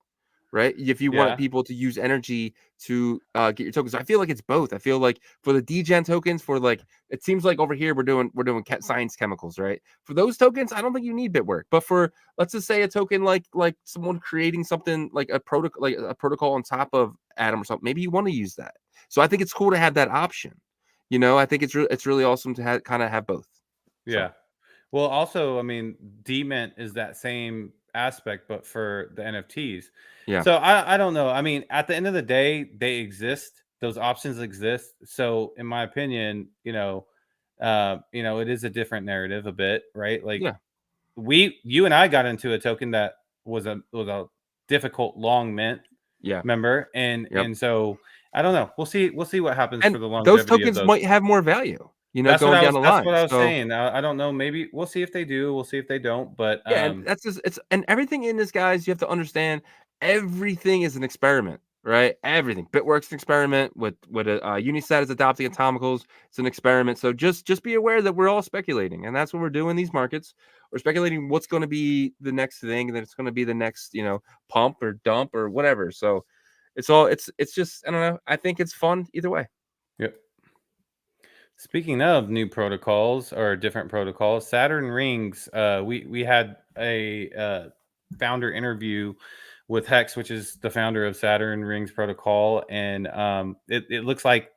right? If you want people to use energy to get your tokens. I feel like it's both. I feel like for the degen tokens, for like it seems like over here we're doing science chemicals, right? For those tokens, I don't think you need bitwork. But for let's just say a token like someone creating something like a protocol on top of Atom or something, maybe you want to use that. So I think it's cool to have that option. I think it's really awesome to kind of have both. Yeah. So. Well, also, I mean, demint is that same aspect, but for the NFTs. Yeah. So I don't know. I mean, at the end of the day, they exist. Those options exist. So in my opinion, it is a different narrative a bit, right? Like you and I got into a token that was a difficult long mint. Yeah. Remember? And so I don't know. We'll see what happens for the longevity those tokens might have more value. That's going down the line. That's what I was saying. I don't know. Maybe we'll see if they do. We'll see if they don't. But and that's just and everything in this, guys. You have to understand everything is an experiment, right? Everything. Bitworks an experiment. With Uniset is adopting atomicals. It's an experiment. So just be aware that we're all speculating, and that's what we're doing in these markets. We're speculating what's going to be the next thing, and then it's going to be the next pump or dump or whatever. So it's just I don't know. I think it's fun either way. Yep. Speaking of new protocols or different protocols, Saturn Rings, we had a founder interview with Hex, which is the founder of Saturn Rings protocol, and it looks like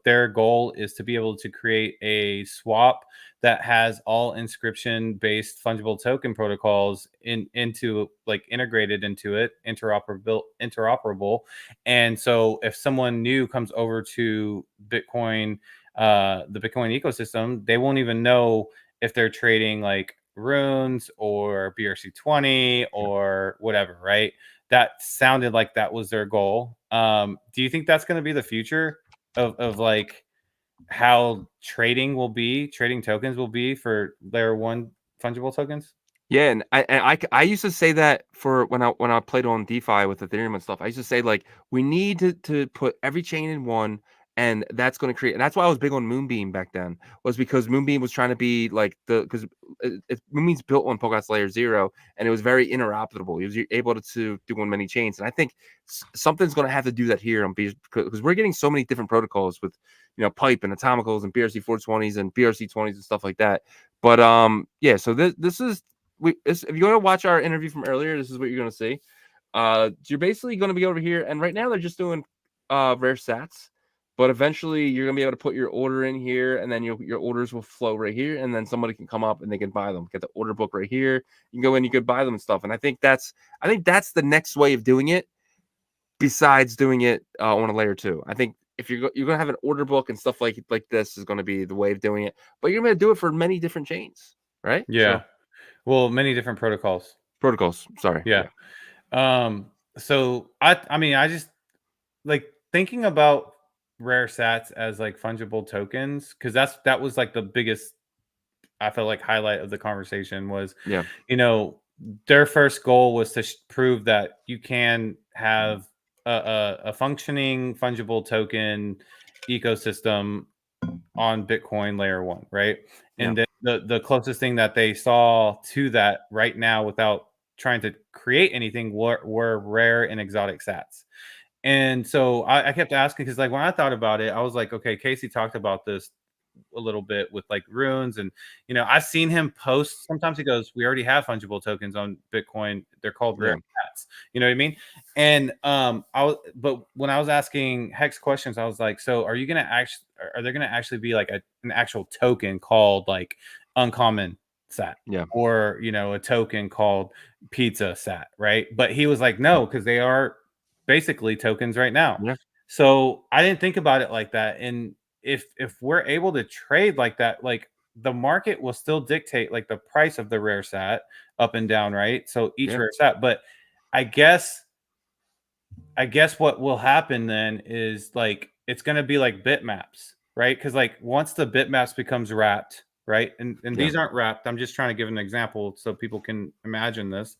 their goal is to be able to create a swap that has all inscription based fungible token protocols into like integrated into it, interoperable. And so if someone new comes over to Bitcoin, the Bitcoin ecosystem, they won't even know if they're trading like runes or BRC20 or whatever, right? That sounded like that was their goal. Do you think that's going to be the future of like how trading tokens will be for layer one fungible tokens? Yeah, and I used to say that for when I played on DeFi with Ethereum and stuff. I used to say like we need to put every chain in one, and that's going to create. And that's why I was big on Moonbeam back then, was because Moonbeam was trying to be like because Moonbeam's built on Polkadot's layer 0, and it was very interoperable. It was able to do on many chains, and I think something's going to have to do that here on because we're getting so many different protocols with Pipe and Atomicals and BRC 420s and BRC 20s and stuff like that. But yeah, so this is. If you want to watch our interview from earlier, this is what you're going to see. You're basically going to be over here, and right now they're just doing rare sats, but eventually you're going to be able to put your order in here, and then your orders will flow right here, and then somebody can come up and they can buy them. Get the order book right here. You can go in, you could buy them and stuff. And I think that's the next way of doing it. Besides doing it on a layer 2, I think if you're going to have an order book and stuff like this is going to be the way of doing it. But you're going to do it for many different chains, right? Yeah. So, Well, many different protocols. Sorry. Yeah. So I just like thinking about rare sats as like fungible tokens, because that was like the biggest, I felt like, highlight of the conversation was, Yeah. Their first goal was to prove that you can have a functioning fungible token ecosystem on Bitcoin layer 1, right? And then the closest thing that they saw to that right now, without trying to create anything, were rare and exotic sats. And so I kept asking, because like when I thought about it, I was like, okay, Casey talked about this a little bit with like runes, and I've seen him post sometimes. He goes, we already have fungible tokens on Bitcoin, they're called rare sats. You know what I mean? And but when I was asking Hex questions, I was like, so are there gonna actually be like an actual token called like uncommon sat, or a token called pizza sat, right? But he was like, no, because they are basically tokens right now. So I didn't think about it like that. And if we're able to trade like that, like the market will still dictate like the price of the rare sat up and down, right? So each rare sat. But I guess what will happen then is like it's going to be like bitmaps, right? Because like once the bitmaps becomes wrapped, right? And these aren't wrapped. I'm just trying to give an example so people can imagine this.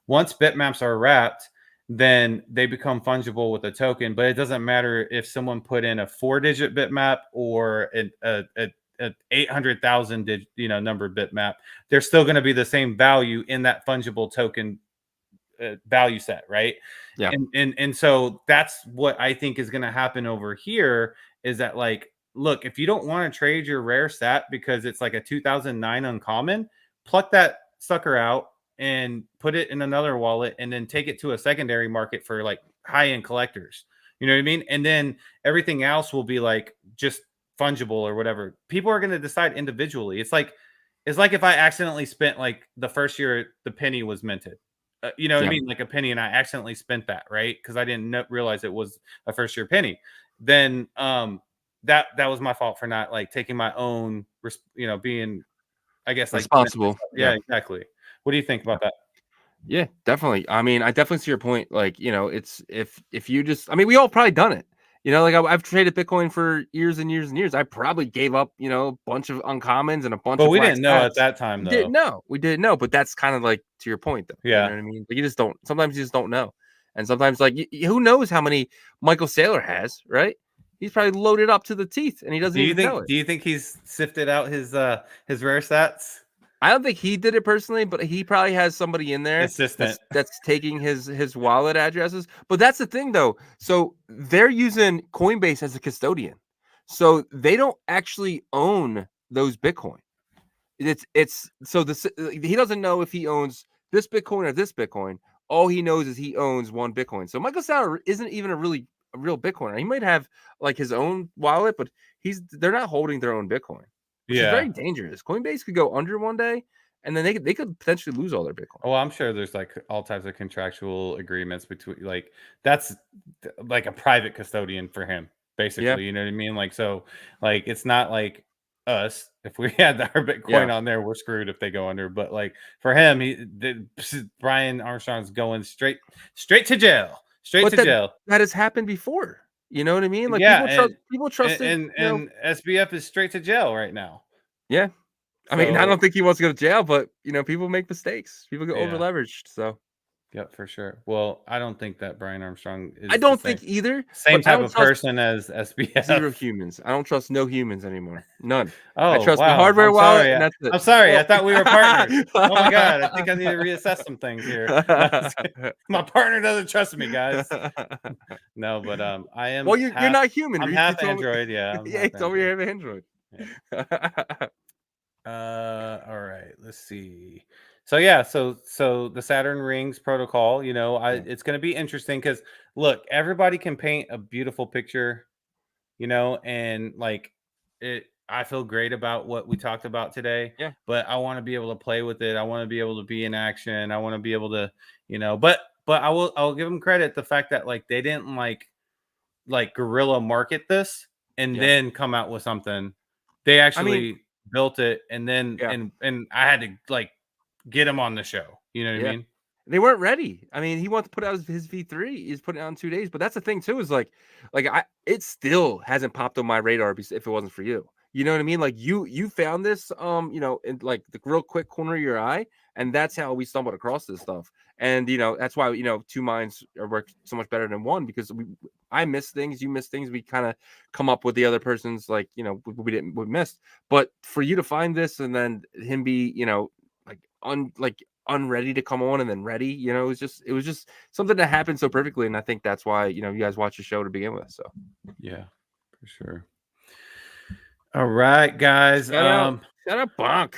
Once bitmaps are wrapped, then they become fungible with a token. But it doesn't matter if someone put in a 4-digit bitmap or an 800,000 number bitmap. They're still going to be the same value in that fungible token value set, right? And so that's what I think is going to happen over here, is that like, look, if you don't want to trade your rare sat because it's like a 2009 uncommon, pluck that sucker out and put it in another wallet, and then take it to a secondary market for like high-end collectors. You know what I mean? And then everything else will be like just fungible or whatever. People are going to decide individually. It's like if I accidentally spent like the first year the penny was minted. You know what I mean? Like a penny, and I accidentally spent that, right? Because I didn't realize it was a first year penny. Then that was my fault for not like taking my own, being, I guess, like responsible. Yeah, exactly. What do you think about that? Yeah, definitely. I mean, I definitely see your point. Like, it's if you just, I mean, we all probably done it. Like I've traded Bitcoin for years and years and years. I probably gave up, a bunch of uncommons and a bunch but of. We didn't know at that time, we though. We didn't know. But that's kind of like to your point, though. Yeah. You know what I mean? Like you just don't. Sometimes you just don't know, and sometimes like who knows how many Michael Saylor has, right? He's probably loaded up to the teeth, and he doesn't even know it. Do you think he's sifted out his rare sats? I don't think he did it personally, but he probably has somebody in there that's taking his wallet addresses. But that's the thing, though. So they're using Coinbase as a custodian, so they don't actually own those Bitcoin. It's so he doesn't know if he owns this Bitcoin or this Bitcoin. all he knows is he owns one Bitcoin. So Michael Saylor isn't even a real Bitcoiner. He might have like his own wallet, but they're not holding their own Bitcoin, which is very dangerous. Coinbase could go under one day, and then they could potentially lose all their Bitcoin. Oh, I'm sure there's like all types of contractual agreements between like that's like a private custodian for him, basically. You know what I mean? Like so, like it's not like us. If we had our Bitcoin on there, we're screwed if they go under. But like for him, Brian Armstrong's going straight to jail. Jail. That has happened before. You know what I mean? Like people trusted and SBF is straight to jail right now. Yeah. I mean, I don't think he wants to go to jail, but people make mistakes. People get over leveraged. So yep, for sure. Well, I don't think that Brian Armstrong is I don't think either. Same type of person as SBF. Zero humans. I don't trust no humans anymore. None. Oh, I trust my hardware wallet, and that's it. I'm sorry. I thought we were partners. Oh my god, I think I need to reassess some things here. My partner doesn't trust me, guys. No, but I am. Well, you're not human. I'm half Android. Yeah. Yeah, you told me you have Android. Yeah. All right. Let's see. So yeah, so the Saturn Rings protocol, it's going to be interesting because look, everybody can paint a beautiful picture, and like I feel great about what we talked about today. Yeah. But I want to be able to play with it. I want to be able to be in action. I want to be able to, but I'll give them credit the fact that like they didn't like guerrilla market this and then come out with something. They actually built it and then and I had to like get him on the show. You know what I mean? They weren't ready. I mean, he wants to put out his V3. He's putting it out in 2 days. But that's the thing too, is it still hasn't popped on my radar if it wasn't for you. You know what I mean? Like you found this in like the real quick corner of your eye, and that's how we stumbled across this stuff. And that's why two minds work so much better than one, because I miss things, you miss things. We kind of come up with the other person's we missed. But for you to find this and then him be unready to come on and then ready, it was just something that happened so perfectly. And I think that's why you guys watch the show to begin with. So yeah, for sure. All right, guys. Shout out Bonk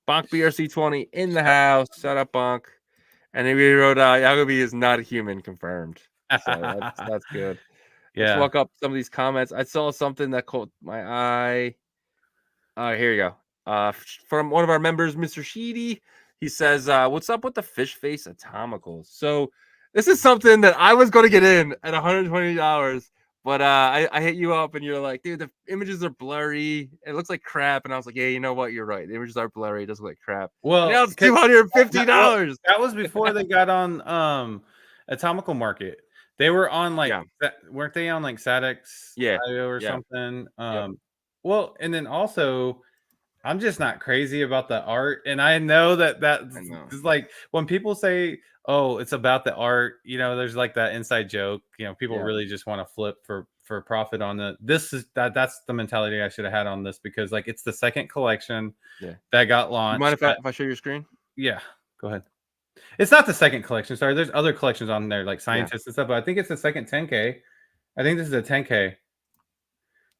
BRC20 in the house. Shout out Bonk. And then we wrote Yagobi is not a human, confirmed. So that's good. Yeah. Let's look up some of these comments. I saw something that caught my eye. Here you go. From one of our members, Mr. Sheedy. He says, what's up with the fish face atomicals? So this is something that I was going to get in at $120, but I hit you up and you're like, dude, the images are blurry. It looks like crap. And I was like, yeah, you know what? You're right. The images are blurry. It doesn't look like crap. Well, now it's $250. That was before they got on Atomical Market. They were on weren't they on like SatX or something? Well, and then also, I'm just not crazy about the art, and I know that's like when people say, "Oh, it's about the art," there's like that inside joke. People really just want to flip for profit on the. That's the mentality I should have had on this, because like it's the second collection that got launched. You mind if I show your screen? Yeah, go ahead. It's not the second collection. Sorry, there's other collections on there like scientists and stuff, but I think it's the second 10K. I think this is a 10K.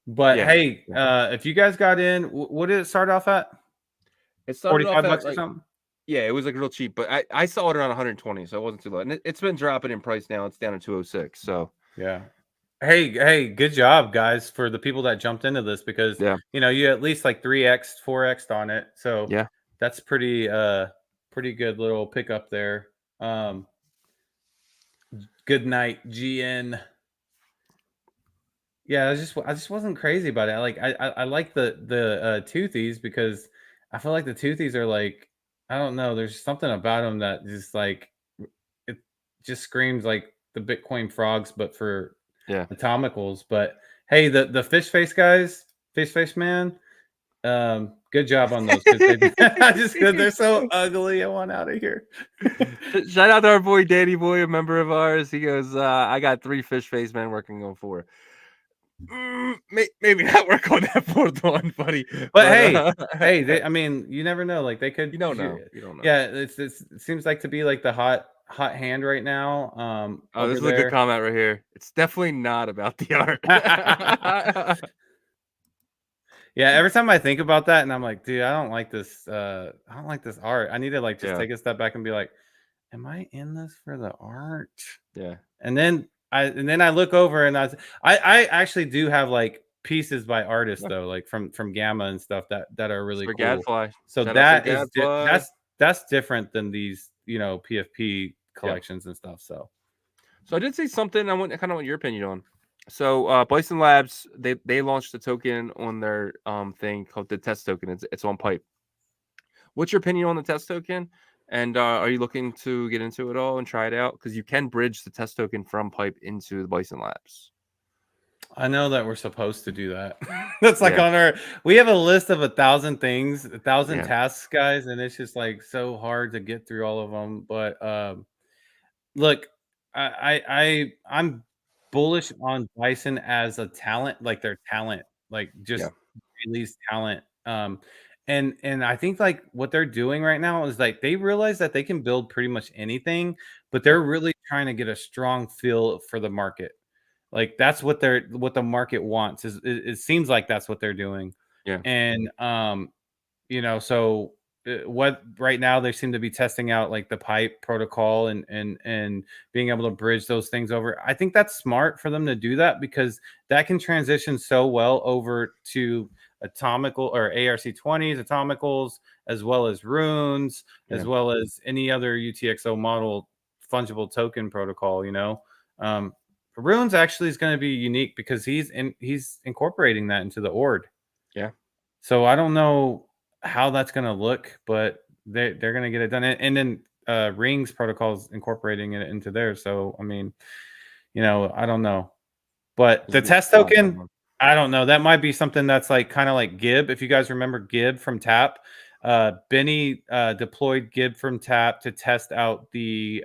But hey, if you guys got in, what did it start off at? It started $45 or something. Yeah, it was like real cheap, but I saw it around 120, so it wasn't too low. And it's been dropping in price now. It's down to 206. So yeah. Hey, good job, guys, for the people that jumped into this, because you at least like 3x, 4x on it. So that's pretty good little pickup there. Good night, GN. Yeah, I just wasn't crazy about it. I like the toothies, because I feel like the toothies are like, I don't know, there's something about them that just like it just screams like the Bitcoin frogs, but for atomicals. But hey, the fish face guys, fish face man, good job on those. They're so ugly. I want out of here. Shout out to our boy Danny Boy, a member of ours. He goes, I got 3 fish face men working on 4. Maybe not work on that 4th one, buddy. But hey, I mean, you never know. Like they could. You don't know. Yeah, it seems like to be like the hot hand right now. This is a good comment right here. It's definitely not about the art. Yeah, every time I think about that, and I'm like, dude, I don't like this. I don't like this art. I need to like just take a step back and be like, am I in this for the art? Yeah. And then I look over and I actually do have like pieces by artists Yeah. though, like from Gamma and stuff that are really Sir cool. Gadfly. So Shout out Sir that is Gadfly. that's different than these, PFP Yeah. collections and stuff. So So I did see something. I kind of want your opinion on. So Bison Labs, they launched a token on their thing called the test token. It's on Pipe. What's your opinion on the test token? And are you looking to get into it all and try it out? Because you can bridge the test token from Pipe into the Bison Labs. I know that we're supposed to do that. That's like Yeah. on our we have a list of 1,000 things, 1,000 Yeah. tasks, guys, and it's just like so hard to get through all of them. But look, I'm bullish on Bison as a talent, like their talent, like Yeah. just release talent. And I think like what they're doing right now is like they realize that they can build pretty much anything, but they're Yep. really trying to get a strong feel for the market. Like that's what the market wants is it seems like that's what they're doing. Yeah. And so what right now they seem to be testing out like the pipe protocol and being able to bridge those things over. I think that's smart for them to do that because that can transition so well over to atomical or ARC20s, atomicals, as well as runes, Yeah. as well as any other UTXO model fungible token protocol. Um, runes actually is going to be unique because he's incorporating that into the ord. Yeah. So I don't know how that's going to look, but they're going to get it done. And then Rings protocols incorporating it into there. So I mean, I don't know. But There's the gonna be test a lot going token, on. I don't know. That might be something that's like kind of like Gib. If you guys remember Gib from Tap, Benny deployed Gib from Tap to test out the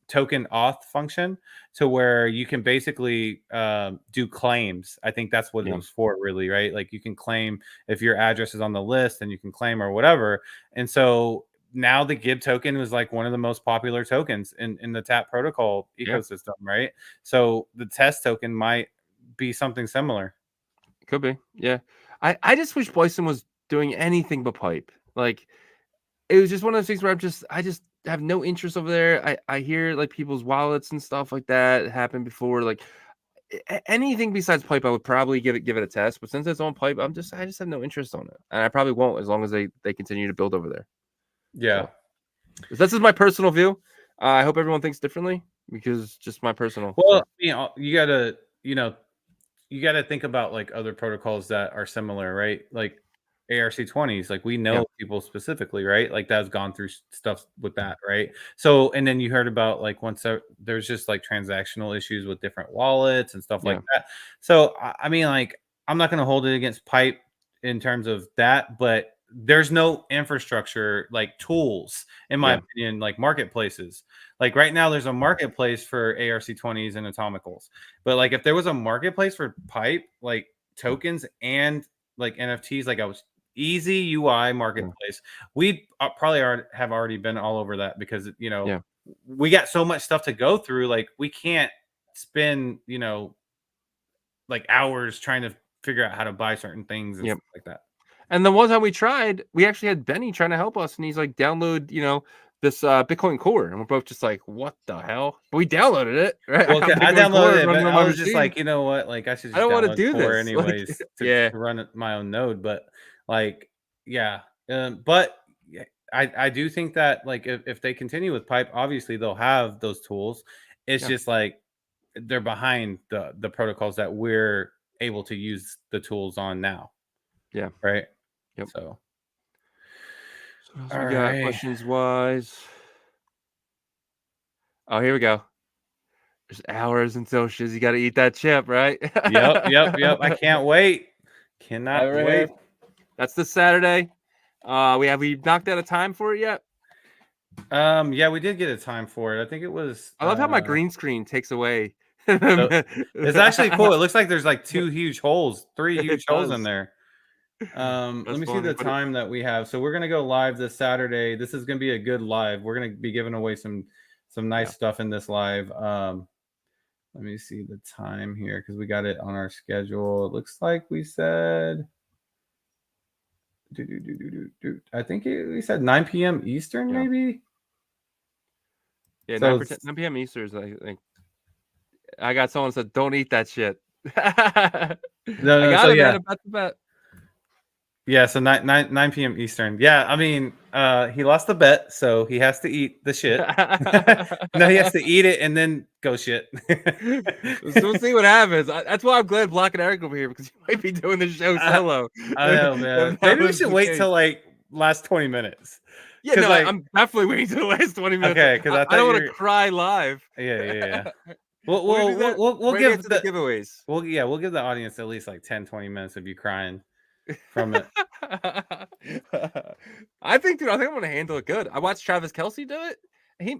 token auth function to where you can basically do claims. I think that's what it Yeah. was for, really, right? Like you can claim if your address is on the list and you can claim or whatever. And so now the Gib token was like one of the most popular tokens in the Tap protocol Yeah. ecosystem, right? So the test token might be something similar. Could be. Yeah. I just wish Bison was doing anything but Pipe. Like it was just one of those things where I just have no interest over there. I hear like people's wallets and stuff like that happen before. Like anything besides Pipe, I would probably give it a test. But since it's on Pipe, I just have no interest on it, and I probably won't as long as they continue to build over there. Yeah. So this is my personal view. I hope everyone thinks differently because just my personal. Well, So you gotta think about like other protocols that are similar, right? Like ARC20s, like we yeah, know people specifically, right? Like that's gone through stuff with that, right? So, and then you heard about like once there's just like transactional issues with different wallets and stuff like yeah, that. So, I mean, like I'm not gonna hold it against Pipe in terms of that, but there's no infrastructure like tools, in my yeah, opinion, like marketplaces. Like right now, there's a marketplace for ARC20s and atomicals. But like if there was a marketplace for pipe, like tokens and like NFTs, like I was easy UI yeah, marketplace, we probably have already been all over that because yeah. we got so much stuff to go through. Like we can't spend like hours trying to figure out how to buy certain things and Yep. stuff like that. And the one time we tried, we actually had Benny trying to help us, and he's like, download, this Bitcoin Core. And we're both just like, what the hell? But we downloaded it, right? I Well, got I Bitcoin Core downloaded it, running but on I my was just machine. like, you know what? Like, I should I just don't want to download do Core this. Like, anyways yeah, to run my own node. But like, yeah, but yeah, I do think that like if they continue with Pipe, obviously they'll have those tools. It's yeah, just like they're behind the protocols that we're able to use the tools on now, yeah. right? Yep. So, So what else all we got right. questions wise? Oh, here we go. There's hours until Shizzy got to eat that chip, right? Yep. I can't wait. Have Cannot it right here. wait. That's this Saturday. We knocked out a time for it yet? Yeah, we did get a time for it. I think it was I love how my green screen takes away. so it's actually It cool. It looks like there's like three huge holes in does. there. Let That's me see funny, the but time that we have. So we're gonna go live this Saturday. This is gonna be a good live. We're gonna be giving away some yeah, nice stuff in this live. Let me see the time here because we got it on our schedule. It looks like we said I think we said 9 p.m. Eastern, yeah. maybe. Yeah, So 9 p.m. Eastern is I think. I got someone said, "Don't eat that shit." I no, got so it, man. yeah. A bet to bet. Yeah, so 9 p.m. Eastern. Yeah, I mean, he lost the bet, so he has to eat the shit. No, he has to eat it and then go shit. So we'll see what happens. That's why I'm glad Block and Eric over here because you might be doing the show I, solo. I know, man. If that Maybe we was should the wait case. till like last 20 minutes. Yeah, Cause no, like, I'm definitely waiting to the last 20 minutes. okay, because I I thought don't want you're, to cry live. yeah. We'll We're gonna we'll do that we'll right give after the the giveaways. we'll give the audience at least like 10, 20 minutes of you crying from it. I think, dude, I think I'm gonna handle it good. I watched Travis Kelsey do it.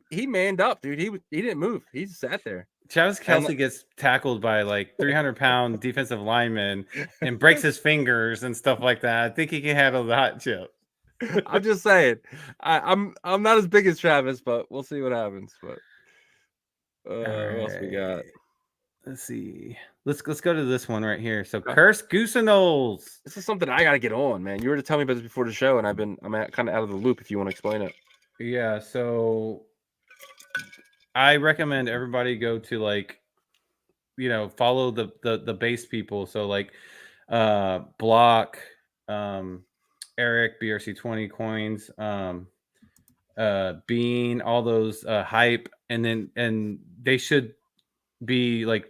He manned up, dude. He didn't move. He just sat there. Travis And Kelsey gets tackled by like 300-pound defensive linemen and breaks his fingers and stuff like that. I think he can handle the hot chip. I'm just saying, I'm not as big as Travis, but we'll see what happens. But what else we got? Let's see. Let's go to this one right here. So Curse Goose and Knowles. This is something I gotta get on, man. You were to tell me about this before the show, and I'm kind of out of the loop. If you want to explain it. Yeah. So I recommend everybody go to like, follow the base people. So like, Block, Eric, BRC20 coins, Bean, all those hype, and they should be like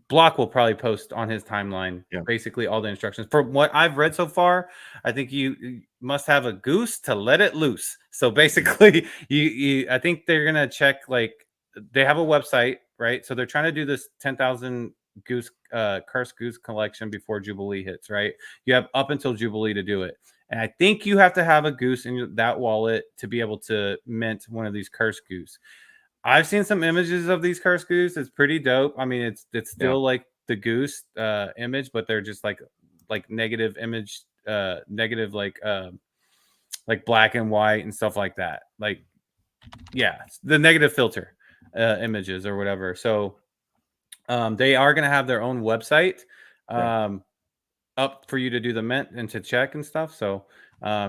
Block will probably post on his timeline basically all the instructions. From what I've read so far, I think you must have a goose to let it loose. So basically, you I think they're gonna check like they have a website, right? So they're trying to do this 10,000 goose curse goose collection before Jubilee hits, right? You have up until Jubilee to do it. And I think you have to have a goose in that wallet to be able to mint one of these curse goose. I've seen some images of these curse goose. It's pretty dope. I mean, it's still like the goose image, but they're just like negative image, negative like black and white and stuff like that. Like, yeah, the negative filter images or whatever. So they are going to have their own website up for you to do the mint and to check and stuff. So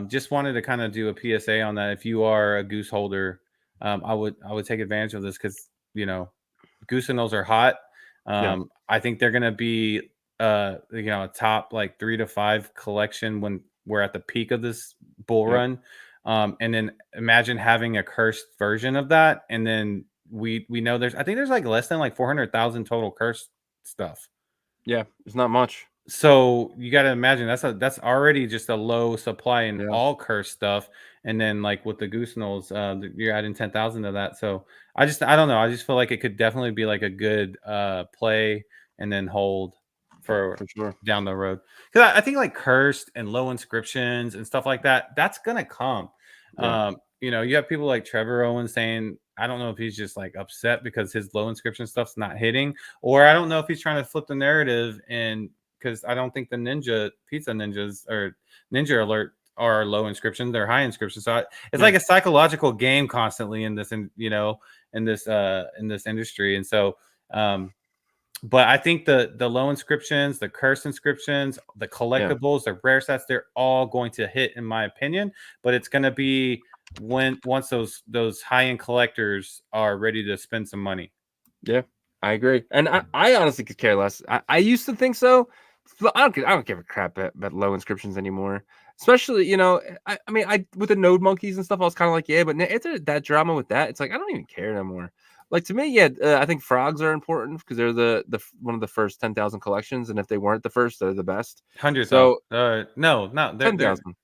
just wanted to kind of do a PSA on that. If you are a goose holder, I would take advantage of this because Goose and those are hot. I think they're gonna be a top like 3 to 5 collection when we're at the peak of this bull run. And then imagine having a cursed version of that, and then we know I think there's like less than like 400,000 total cursed stuff. Yeah, it's not much. So you got to imagine that's already just a low supply in all curse stuff, and then like with the Goose Knolls, you're adding 10,000 to that. So I don't know. I just feel like it could definitely be like a good play and then hold for sure down the road. Because I think like cursed and low inscriptions and stuff like that, that's gonna come. You have people like Trevor Owen saying, I don't know if he's just like upset because his low inscription stuff's not hitting, or I don't know if he's trying to flip the narrative and because I don't think the pizza ninjas or Ninja Alert are low inscription; they're high inscription. So it's like a psychological game constantly in this, in this industry. And so, but I think the low inscriptions, the curse inscriptions, the collectibles, the rare sets, they're all going to hit, in my opinion. But it's going to be once those high end collectors are ready to spend some money. Yeah, I agree, and I honestly could care less. I used to think so. I don't give a crap about low inscriptions anymore. Especially, I mean, with the node monkeys and stuff, I was kind of like, yeah, but after that drama with that, it's like I don't even care anymore. Like to me, I think frogs are important because they're the one of the first 10,000 collections, and if they weren't the first, they're the best. 100,000. So no, they're 10,000.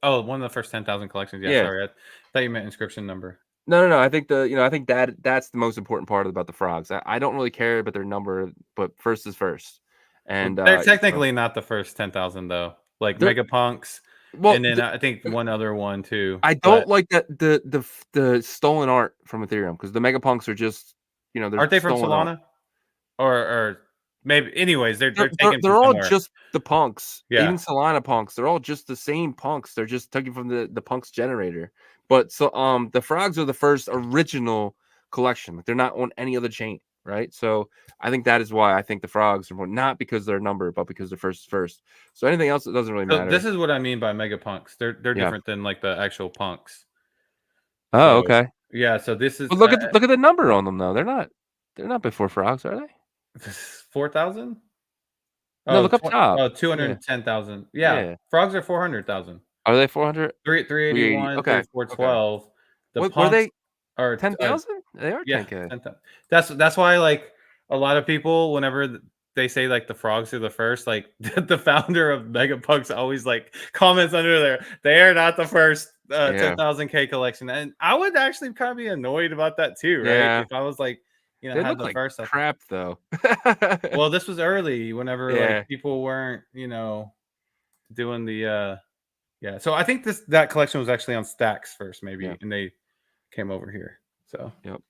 Oh, one of the first 10,000 collections. Yeah, sorry, I thought you meant inscription number. No. I think I think that's the most important part about the frogs. I don't really care about their number, but first is first. And they're technically not the first 10,000 though. Like Megapunks, and then I think one other one too. I don't like that the stolen art from Ethereum because the Megapunks are just aren't they from Solana? Or maybe anyways, they're all just the punks. Yeah. Even Solana punks, they're all just the same punks. They're just taken from the punks generator. But so the frogs are the first original collection. They're not on any other chain, right? So I think that is why I think the frogs are more, not because they're numbered, but because they're first. So anything else, it doesn't really matter. This is what I mean by Megapunks. They're different than like the actual punks. Oh, okay. Yeah, so this is But look at the number on them though. They're not before frogs, are they? 4,000. No, Oh, look up top. oh, Yeah, 210,000. Yeah, yeah. frogs are 400,000. Are they 400? 381, 380. Okay. 3412. The What were punks they are 10,000? They are yeah, 10K. 10,000. That's why like a lot of people whenever they say like the frogs are the first, like the founder of Megapunks always like comments under there. They are not the first Yeah. 10,000K collection, and I would actually kind of be annoyed about that too, right? Yeah. If I was like, They have look the like first stuff. crap though. Well, this was early whenever like Yeah. people weren't, doing the yeah. So I think that collection was actually on Stacks first, Yeah. maybe, and they came over here. So Yep.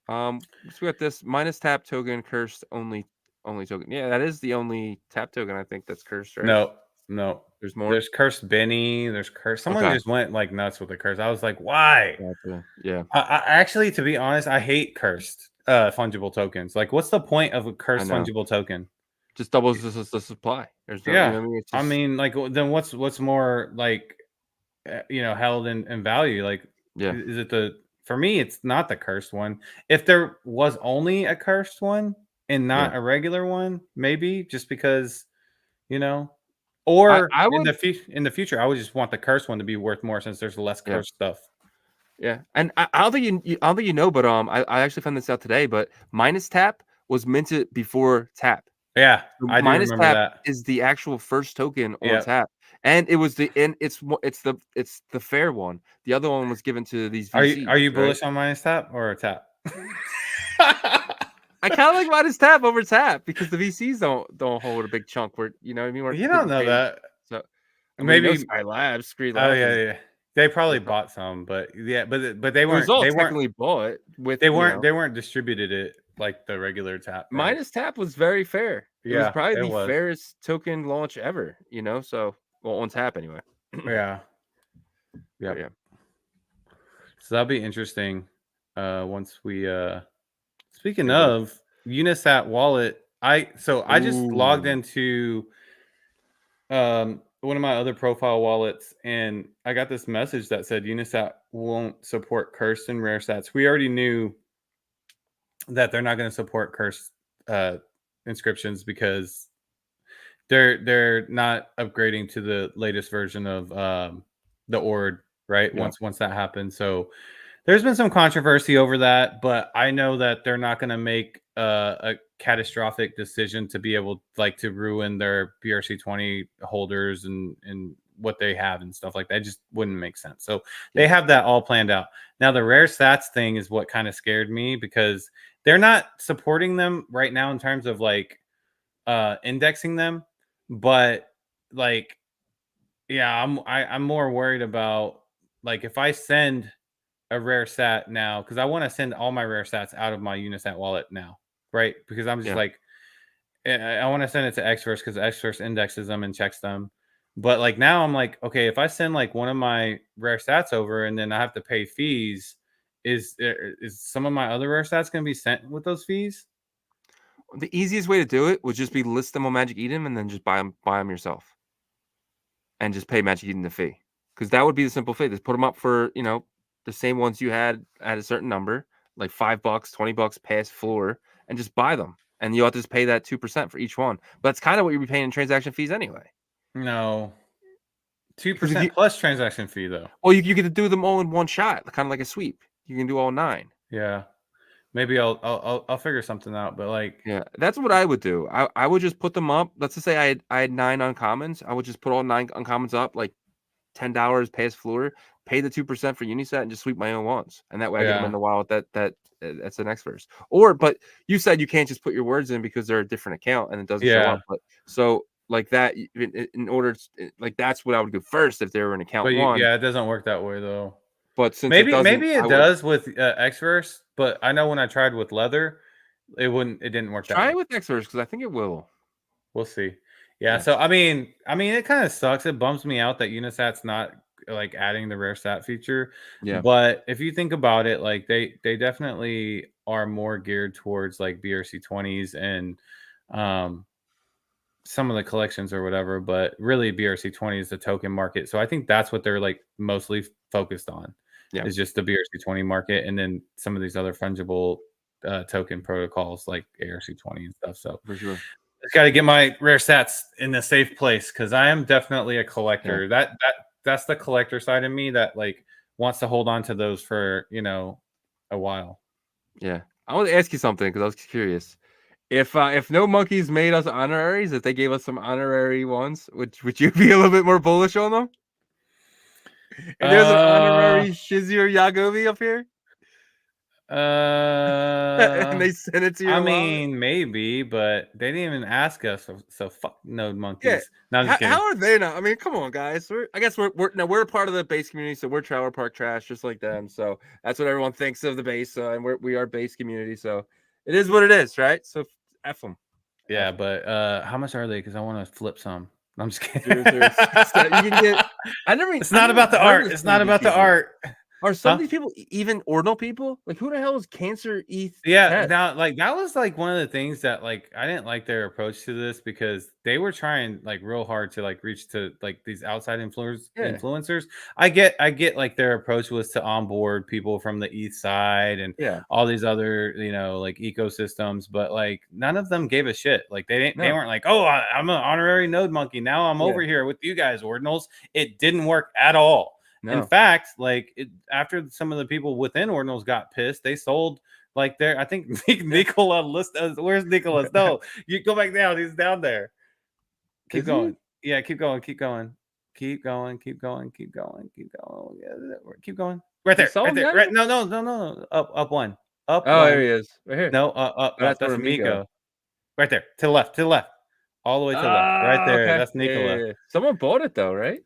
So we got this minus tap token, cursed only token. Yeah, that is the only tap token I think that's cursed, right? no, no. There's more. There's cursed Benny. There's cursed. Someone Okay. just went like nuts with the curse. I was like, why? Gotcha. Yeah. I actually, to be honest, I hate cursed fungible tokens. Like, what's the point of a I cursed know. fungible token? Just doubles the supply. There's no, you Yeah, know what I mean? It's I just mean, like, then what's more like, held in value? Like, yeah, is it the? For me, it's not the cursed one. If there was only a cursed one and yeah. not a regular one, maybe just because you know. I Or I would in the future, I would just want the cursed one to be worth more since there's less yeah. cursed stuff. Yeah, and I don't think I don't think you know, but I actually found this out today. But minus tap was minted before tap. Yeah, So I do minus remember tap that. is the actual first token on Yep. tap, and it's the fair one. The other one was given to these Are VCs, you right? bullish on minus tap or tap? I kind of like minus tap over tap because the VCs don't hold a big chunk. Where you know what I mean? We're You don't people know paying. that. So well, you know, Maybe. Sky Labs, Scree Oh Labs yeah, is yeah. They probably is not- bought some, but yeah, but it was all technically bought with you know. they weren't distributed it like the regular tap thing. Minus Tap was very fair. It was Yeah, probably it the was. fairest token launch ever, you know? So, well, on tap anyway. Yeah. But Yep. yeah. So that'll be interesting. Once we speaking It will. of Unisat wallet, I just logged Ooh. into one of my other profile wallets and I got this message that said Unisat won't support cursed and rare sats. We already knew that they're not going to support cursed uh inscriptions because they're not upgrading to the latest version of the ord, right? Yeah. Once that happens. So there's been some controversy over that, but I know that they're not going to make a catastrophic decision to be able like to ruin their BRC20 holders and what they have and stuff like that. It just wouldn't make sense. So they Yeah. have that all planned out. Now the rare stats thing is what kind of scared me because they're not supporting them right now in terms of like indexing them, but like yeah, I'm more worried about like if I send a rare sat now because I want to send all my rare sats out of my Unisat wallet now, right? Because I'm just Yeah. like, I want to send it to Xverse because Xverse indexes them and checks them. But like now I'm like, okay, if I send like one of my rare stats over and then I have to pay fees, is some of my other rare stats going to be sent with those fees? The easiest way to do it would just be list them on Magic Eden and then just buy them yourself and just pay Magic Eden the fee. Because that would be the simple fee. Just put them up for, you know, the same ones you had at a certain number, like $5, $20 past floor, and just buy them. And you'll have to just pay that 2% for each one. But that's kind of what you'd be paying in transaction fees anyway. No, Because if 2% you plus transaction fee though. well, you get to do them all in one shot, kind of like a sweep. You can do all 9. Yeah, maybe I'll figure something out. But like, Yeah, that's what I would do. I would just put them up. Let's just say I had 9 uncommons. I would just put all 9 uncommons up, like $10 past floor, pay the 2% for Unisat, and just sweep my own ones. And that way I get them in yeah, the wallet. That's the next verse. Or but you said you can't just put your words in because they're a different account and it doesn't show yeah. up. But so like that, in order like that's what I would do first if they were in But account one. yeah, it doesn't work that way though. But since it doesn't, Maybe I it would does with Xverse, but I know when I tried with leather, it didn't work that try way. it with next verse because I think it will. We'll see. Yeah, Yeah. so I mean it kind of sucks. It bums me out that Unisat's not like adding the rare stat feature. Yeah. But if you think about it, like they definitely are more geared towards like BRC20s and um some of the collections or whatever, but really BRC20 is the token market. So I think that's what they're like mostly focused on. Is just the BRC20 market, and then some of these other fungible token protocols like ARC20 and stuff. So for sure, I got to get my rare sats in a safe place because I am definitely a collector. That's the collector side of me that like wants to hold on to those for a while. Yeah, I want to ask you something because I was curious. If no monkeys made us honoraries, if they gave us some honorary ones, would you be a little bit more bullish on them? And there's an honorary Shizzy or Yagobi up here. And they sent it to your mean, maybe, but they didn't even ask us. So fuck node monkeys. Yeah. No, I'm just kidding. How are they not? I mean, come on, guys. I guess we're a part of the base community, so we're trailer park trash just like them. So that's what everyone thinks of the base, and we are base community. So it is what it is, right? So F them. Yeah, but how much are they? Because I want to flip some. I'm just kidding. You can get. It's not about the art. It's not about the art. Are some of these people even ordinal people? Like, who the hell is Cancer ETH? Yeah, now like that was like one of the things that like I didn't like their approach to this because they were trying like real hard to like reach to like these outside influencers. I get like their approach was to onboard people from the ETH side and all these other like ecosystems, but like none of them gave a shit. Like they weren't like, oh, I'm an honorary node monkey now. I'm over here with you guys, ordinals. It didn't work at all. No. In fact, like after some of the people within Ordinals got pissed, they sold like their. I think Nicola list. Where's Nicholas? No, you go back down. He's down there. Keep going. Yeah, keep going. Keep going. Keep going. Keep going. Keep going. Keep going. Keep going. Right there. Right there. Right. No. Up one. Up. Oh, there he is. Right here. No. Up. That's Miko. Right there. To the left. To the left. All the way to the left. Right there. Okay. That's Nicola. Yeah. Someone bought it though, right?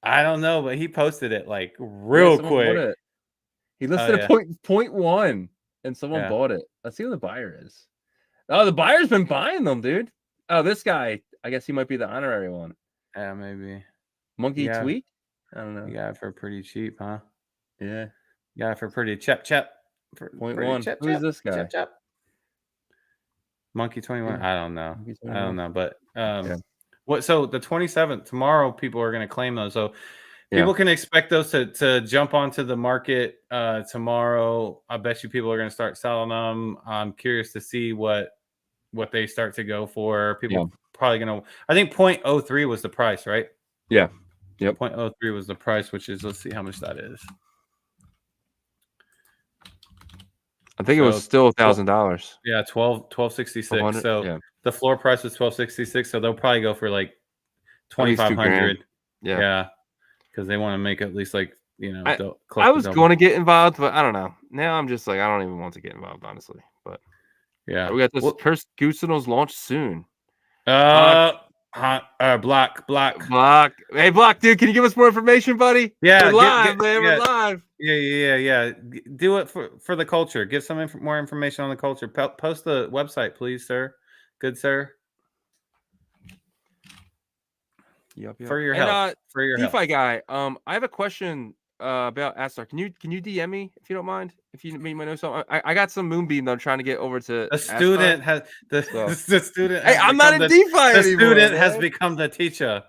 I don't know, but he posted it like real quick. He listed a 0.1 and someone bought it. Let's see who the buyer is. Oh, the buyer's been buying them, dude. Oh, this guy. I guess he might be the honorary one. Yeah, maybe. Monkey Tweak? I don't know. You got it for pretty cheap, huh? Yeah. You got it for pretty chep. 0.1. Who's this guy? Chep. Monkey 21. I don't know. I don't know, but what? So the 27th tomorrow, people are going to claim those. So people can expect those to jump onto the market tomorrow. I bet you people are going to start selling them. I'm curious to see what they start to go for. People probably going to. I think 0.03 was the price, right? Yeah. Yep. 0.03 was the price, which is let's see how much that is. I think it was still $1,000. Yeah, 1266. So the floor price was 1266. So they'll probably go for like 2,500. Yeah, because they want to make at least like I was going to get involved, but I don't know. Now I'm just like I don't even want to get involved, honestly. But yeah, we got this first Goose launch soon. Block. Hey, Block, dude, can you give us more information, buddy? Yeah, we're live, man. We're live. Yeah. Do it for the culture. Give some more information on the culture. Post the website, please, sir. Good sir. Yep. For your help. For your DeFi help. guy. I have a question about Astar. Can you DM me if you don't mind? If you might know something, I got some Moonbeam that I'm trying to get over to. The student has the student. Hey, I'm not in DeFi anymore. The student has become the teacher.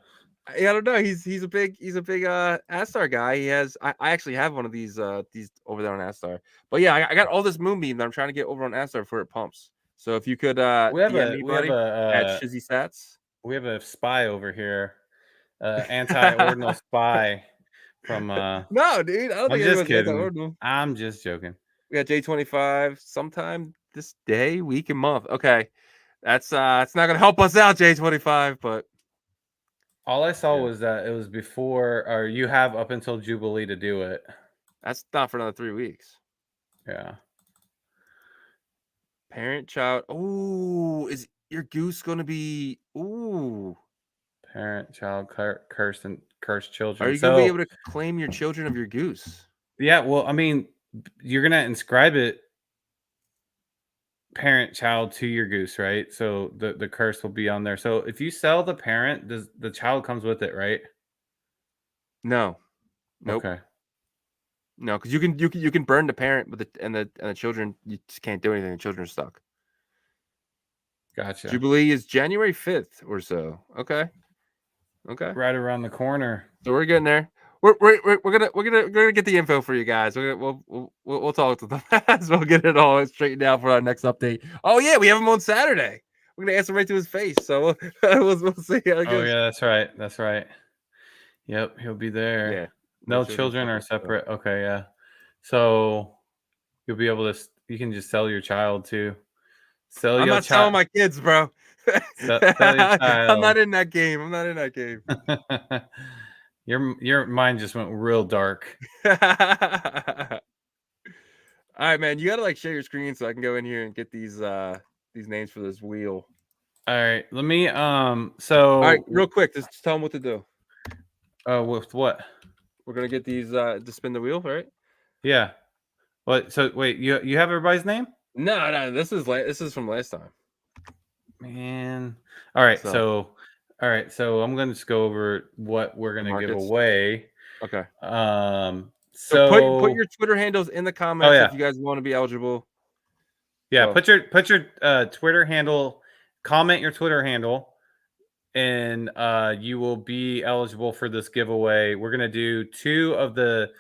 I don't know. He's a big Astar guy. He has. I actually have one of these over there on Astar. But yeah, I got all this Moonbeam that I'm trying to get over on Astar before it pumps. So if you could we have DM me, at Shizzy Sats. We have a spy over here, anti-ordinal spy from. No, dude, I don't think just kidding. I'm just joking. We got J25 sometime this day, week, and month. Okay, that's it's not gonna help us out, J25, but. All I saw was that it was before, or you have up until Jubilee to do it. That's not for another 3 weeks. Yeah. Parent, child. Oh, is your Goose going to be? Ooh. Parent, child, cursed children. Are you going to be able to claim your children of your Goose? Yeah, well, I mean, you're going to inscribe it parent child to your Goose, right? So the curse will be on there. So if you sell the parent, does the child comes with it, right? No. Nope. Okay. No, because you can burn the parent, but the children, you just can't do anything. The children are stuck. Gotcha. Jubilee is January 5th or so. Okay. Right around the corner. So we're getting there. We're gonna get the info for you guys. We'll talk to them as we'll get it all straightened out for our next update. Oh yeah, we have him on Saturday. We're gonna answer right to his face. So we'll see how it Oh goes. yeah, that's right. That's right. Yep, he'll be there. Yeah, No children are separate. Okay, yeah. So you'll be able to. You can just sell your child too. Sell I'm your not selling child. my kids, bro. Sell your I'm not child. in that game. I'm not in that game. Your mind just went real dark. All right, man. You gotta like share your screen so I can go in here and get these names for this wheel. All right, let me All right, so real quick, just tell them what to do. with what? We're gonna get these to spin the wheel, right? Yeah. What? So wait, you have everybody's name? No, this is from last time. Man. All right, So so I'm gonna just go over what we're gonna give markets. away. Okay. So put So your Twitter handles in the oh comments if yeah, you guys want to be eligible. yeah. So Put your Twitter handle. Comment your Twitter handle, and you will be eligible for this giveaway. We're gonna do 2 of the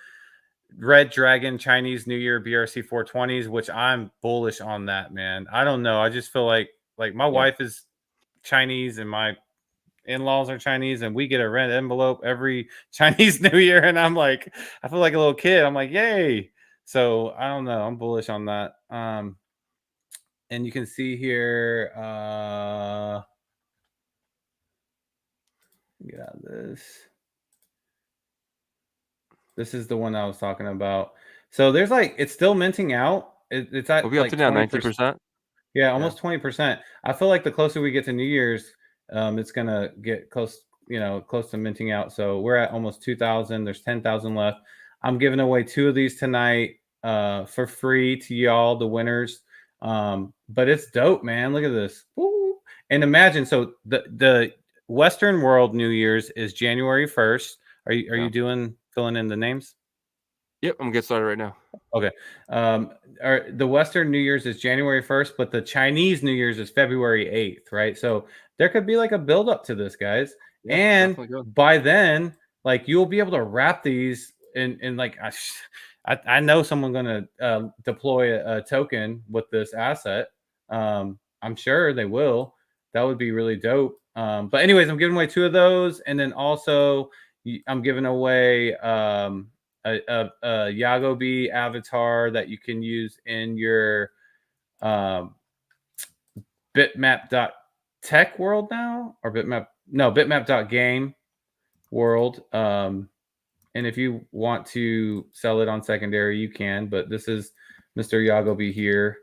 Red Dragon Chinese New Year BRC 420s, which I'm bullish on that, man. I don't know. I just feel like my yeah. wife is Chinese and my in-laws are Chinese, and we get a red envelope every Chinese New Year, and I'm like, I feel like a little kid. I'm like, yay. So I don't know. I'm bullish on that. And you can see here, get out of this. This is the one I was talking about. So there's like, it's still minting out. It's We'll at be up to like now 20%. 19%. Yeah, Yeah. almost 20%. I feel like the closer we get to New Year's, it's gonna get close, close to minting out. So we're at almost 2,000. There's 10,000 left. I'm giving away 2 of these tonight for free to y'all, the winners. But it's dope, man. Look at this. Woo. And imagine, so the Western world New Year's is January 1st. Are you filling in the names? Yep, I'm gonna get started right now. Okay. The Western New Year's is January 1st, but the Chinese New Year's is February 8th, right? So there could be like a build up to this, guys. Yeah, And definitely good. by then, like you'll be able to wrap these in like I know someone gonna deploy a token with this asset. I'm sure they will. That would be really dope. But anyways, I'm giving away 2 of those, and then also I'm giving away a Yagobi avatar that you can use in your bitmap.tech world now, or bitmap.game world. And if you want to sell it on secondary, you can, but this is Mr. Yagobi here.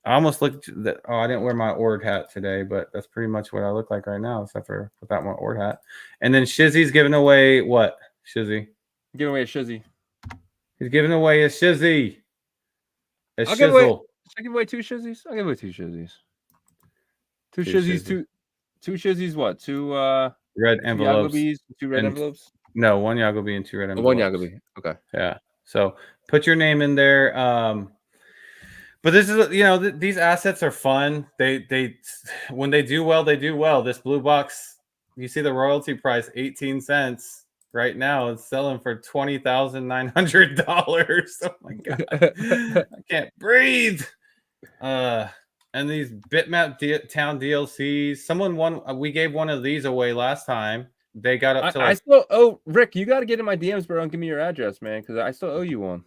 I almost looked that. Oh, I didn't wear my Ord hat today, but that's pretty much what I look like right now, except for without my Ord hat. And then Shizzy's giving away what? Shizzy? Giving away a Shizzy. He's giving away a Shizzy. A I'll give away. shizzle. Should I give away 2 Shizzies? I'll give away 2 Shizzies. 2 Two Shizzies, Shizzy. two Shizzies. What? 2 red 2 envelopes. Yagobis, 2 red and envelopes. No, 1 Yagobi and 2 red envelopes. 1 Yagobi. Okay. Yeah. So put your name in there. But this is, these assets are fun. They when they do well, they do well. This blue box, you see the royalty price, 18 cents. Right now, it's selling for $20,900. Oh my god, I can't breathe. And these bitmap town DLCs. Someone won. We gave one of these away last time. They got up to like. I still owe Rick. You got to get in my DMs, bro, and give me your address, man, because I still owe you one.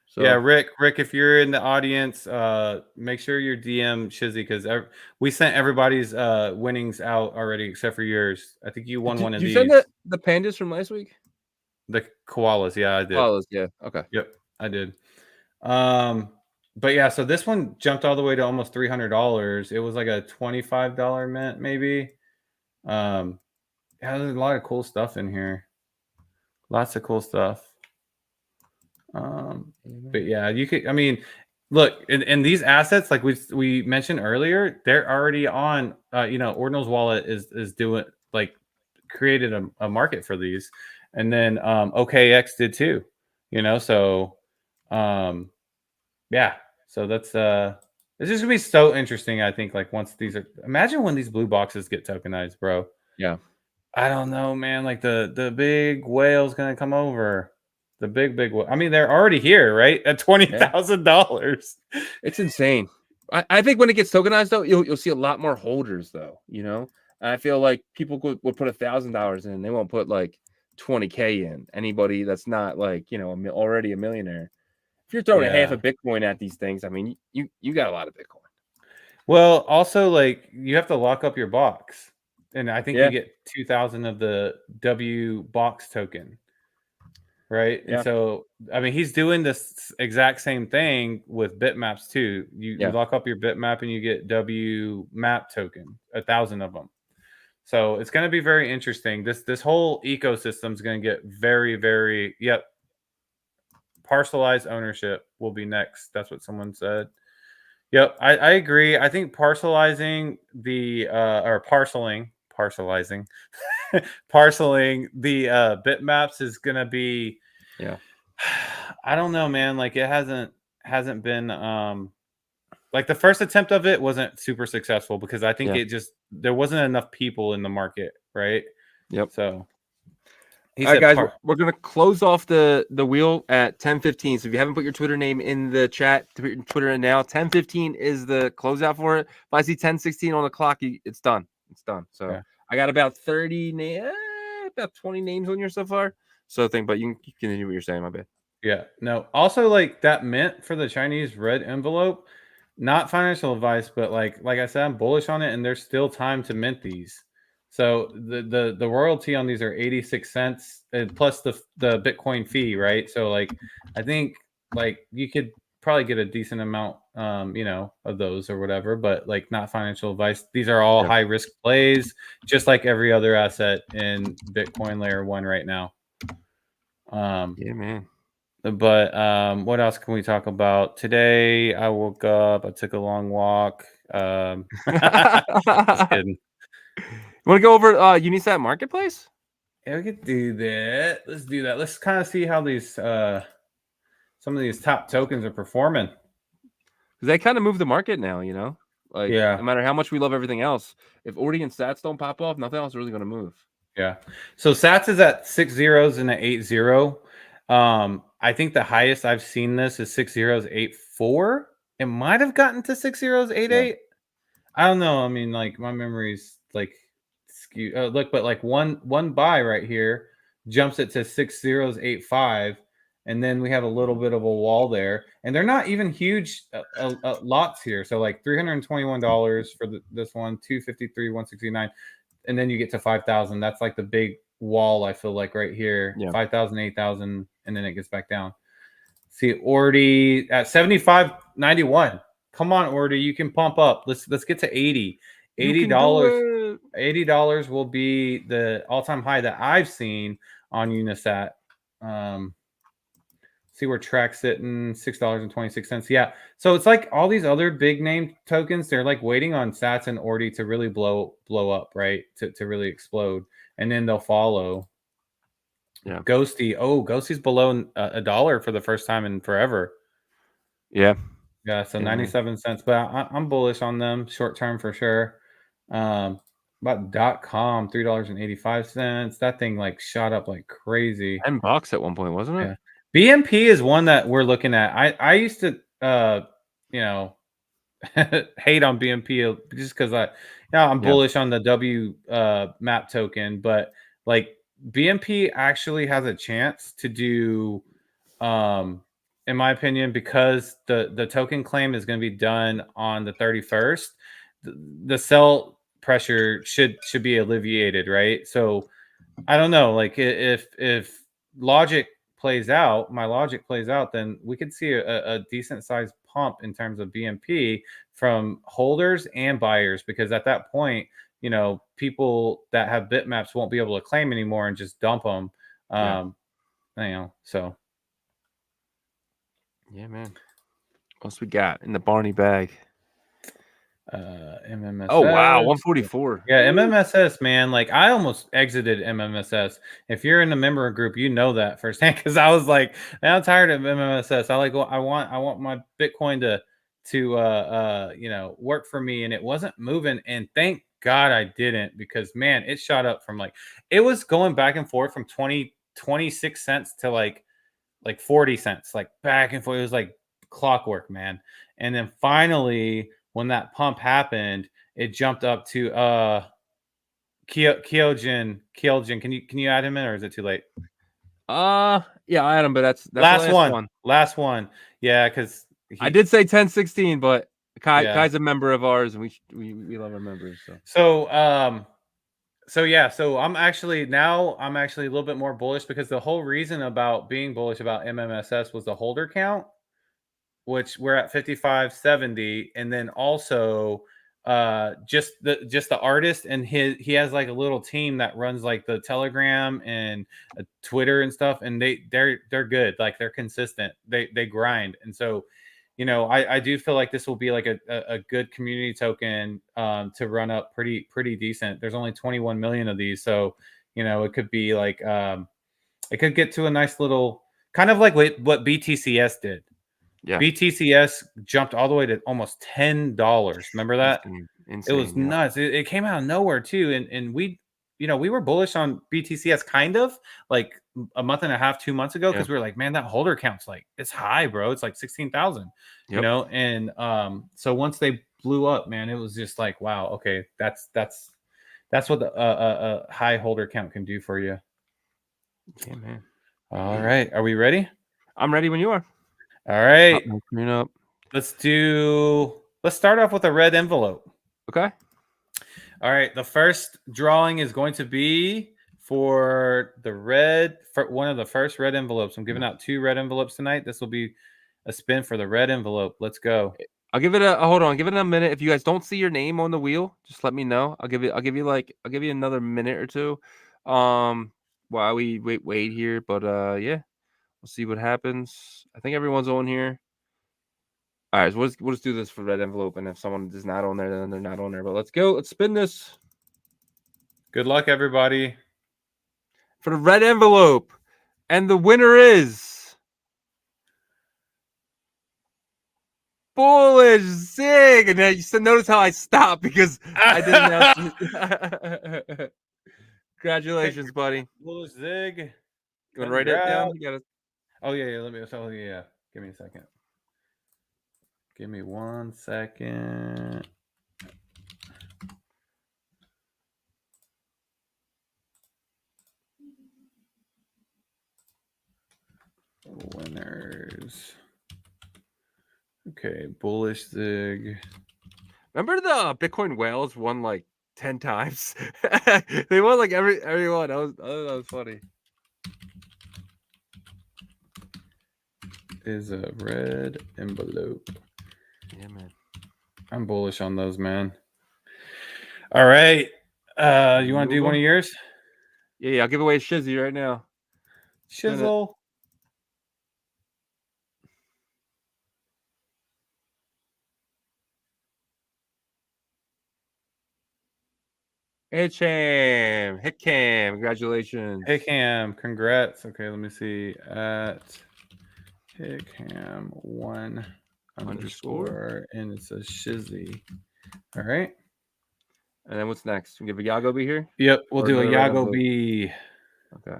So. Yeah, Rick, if you're in the audience, make sure your DM Shizzy, because we sent everybody's winnings out already except for yours. I think you won one of these. Did you send the pandas from last week? The koalas, yeah, I did. Koalas, yeah, okay. Yep, I did. But yeah, so this one jumped all the way to almost $300. It was like a $25 mint, maybe. Yeah, there's a lot of cool stuff in here. Lots of cool stuff. But yeah, you could. I mean, look, in these assets, like we mentioned earlier, they're already on. Ordinal's wallet is doing like created a market for these, and then OKX did too. So yeah. So that's it's just gonna be so interesting. I think like once these are, imagine when these blue boxes get tokenized, bro. Yeah. I don't know, man. Like the big whale's gonna come over. The big whale. I mean, they're already here, right? At Yeah, $20,000. it's insane. I think when it gets tokenized though, you'll see a lot more holders though. And I feel like people would put $1,000 in. They won't put like 20K in. Anybody that's not like already a millionaire. If you're throwing a half Yeah. a Bitcoin at these things, I mean, you got a lot of Bitcoin. Well, also like you have to lock up your box, and I think you Yeah, get 2,000 of the W box token, right? And yeah, so, I mean, he's doing this exact same thing with bitmaps too. You yeah, lock up your bitmap and you get W map token, 1,000 of them. So it's going to be very interesting. This whole ecosystem is going to get very, very. Yep, parcelized ownership will be next. That's what someone said. Yep, I agree. I think parcelizing the or parcelizing, parceling the bitmaps is gonna be. yeah, I don't know, man. Like it hasn't been like the first attempt of it wasn't super successful because I think yeah. it just there wasn't enough people in the market, right? Yep. So he All right, said guys, we're gonna close off the wheel at 10:15. So if you haven't put your Twitter name in the chat, to put your Twitter in now. 10:15 is the closeout for it. If I see 10:16 on the clock, it's done. It's done. So yeah. I got about 30 about 20 names on here so far. So but you can continue what you're saying. My bad. Yeah. No. Also, like that mint for the Chinese red envelope, not financial advice, but like I said, I'm bullish on it, and there's still time to mint these. So the royalty on these are 86 cents plus the Bitcoin fee, right? So like I think like you could probably get a decent amount of those or whatever, but like not financial advice. These are all Yeah. high risk plays, just like every other asset in Bitcoin layer 1 right now. Yeah, man. But what else can we talk about? Today I woke up, I took a long walk. Just kidding. Want to go over Unisat Marketplace? Yeah, we could do that. Let's do that. Let's kind of see how these some of these top tokens are performing. Because they kind of move the market now, Like Yeah. no matter how much we love everything else, if Ordi and Sats don't pop off, nothing else is really gonna move. Yeah. So Sats is at 6 zeros and an 8-0. I think the highest I've seen this is 6 zeros, 8-4. It might have gotten to 6 zeros, 8-8. Yeah. I don't know. I mean, like my memory's like skewed. Look, but like one buy right here jumps it to 6 zeros, 8-5, and then we have a little bit of a wall there, and they're not even huge lots here. So like $321 for this one, 253, 169, and then you get to 5,000. That's like the big wall. I feel like right here, Yeah. 5,000, 8,000, and then it gets back down. See, Ordi at 75.91. Come on, Ordi, you can pump up. Let's get to 80. $80. $80 will be the all-time high that I've seen on Unisat. See where Track's sitting, $6.26. Yeah. So it's like all these other big name tokens, they're like waiting on Sats and Ordi to really blow up, right? To really explode. And then they'll follow. Yeah. Ghosty's below $1 for the first time in forever. Yeah. Yeah, so 97 cents, but I'm bullish on them short term for sure. About .com, $3.85. That thing like shot up like crazy. $10 at one point, wasn't it? Yeah. BMP is one that we're looking at. I used to hate on BMP just because I'm bullish on the W map token, but like BMP actually has a chance to do in my opinion, because the token claim is going to be done on the 31st, the sell pressure should be alleviated, right? So I don't know, like if logic plays out, my logic plays out, then we could see a decent sized pump in terms of BMP from holders and buyers, because at that point, people that have bitmaps won't be able to claim anymore and just dump them. So. Yeah, man. What else we got in the Barney bag? MMSS. Oh wow, 144. Yeah, MMSS, man. Like I almost exited MMSS. If you're in the member group, you know that firsthand because I was like, man, I'm tired of MMSS. I want my Bitcoin to work for me, and it wasn't moving. And thank God I didn't, because man, it shot up from it was going back and forth from 26 cents to like 40 cents, like back and forth. It was like clockwork, man. And then finally, when that pump happened, it jumped up to Kyojin. Can you add him in, or is it too late? Yeah, I had him, but that's last the last one. Yeah, because I did say 1016, but Kai's Yeah. a member of ours, and we love our members. So I'm actually a little bit more bullish, because the whole reason about being bullish about MMSS was the holder count, which we're at 5570, and then also just the artist, and he has like a little team that runs like the Telegram and Twitter and stuff, and they're good, like they're consistent, they grind. And so I do feel like this will be like a good community token to run up pretty decent. There's only 21 million of these, so it could be like it could get to a nice little, kind of like what BTCS did. Yeah. BTCS jumped all the way to almost $10. Remember that? Insane, it was nuts. It came out of nowhere too, and we were bullish on BTCS kind of like a month and a half, 2 months ago, because we were like, man, that holder count's like, it's high, bro. It's like 16,000. And so once they blew up, man, it was just like, wow, okay, that's what a high holder count can do for you. Yeah, man. All right, are we ready? I'm ready when you are. All right, up. Let's start off with a red envelope. Okay. All right. The first drawing is going to be for one of the first red envelopes. I'm giving out 2 red envelopes tonight. This will be a spin for the red envelope. Let's go. I'll give it hold on. Give it a minute. If you guys don't see your name on the wheel, just let me know. I'll give you another minute or two. While we wait here. But yeah, we'll see what happens. I think everyone's on here. All right, so we'll just do this for red envelope, and if someone is not on there, then they're not on there. But let's go. Let's spin this. Good luck, everybody. For the red envelope. And the winner is Bullish Zig. And you notice how I stopped because I didn't. Congratulations, buddy. Bullish Zig. You want to write it down? You gotta... Oh yeah. Let me. Oh yeah. Give me a second. Give me 1 second. Winners. Okay, Bullish Zig. Remember the Bitcoin whales won like 10 times? They won like every one. That was funny. Is a red envelope. Yeah, man. I'm bullish on those, man. All right. You want to do one of yours? Yeah, I'll give away a Shizzy right now. Shizzle. Hitcam. Congratulations. Hickam, congrats. Okay, let me see. At Hickam1 _ and it's a Shizzy. All right. And then what's next? We give a Yagobi here? Yep, we'll do a Yagobi. Okay.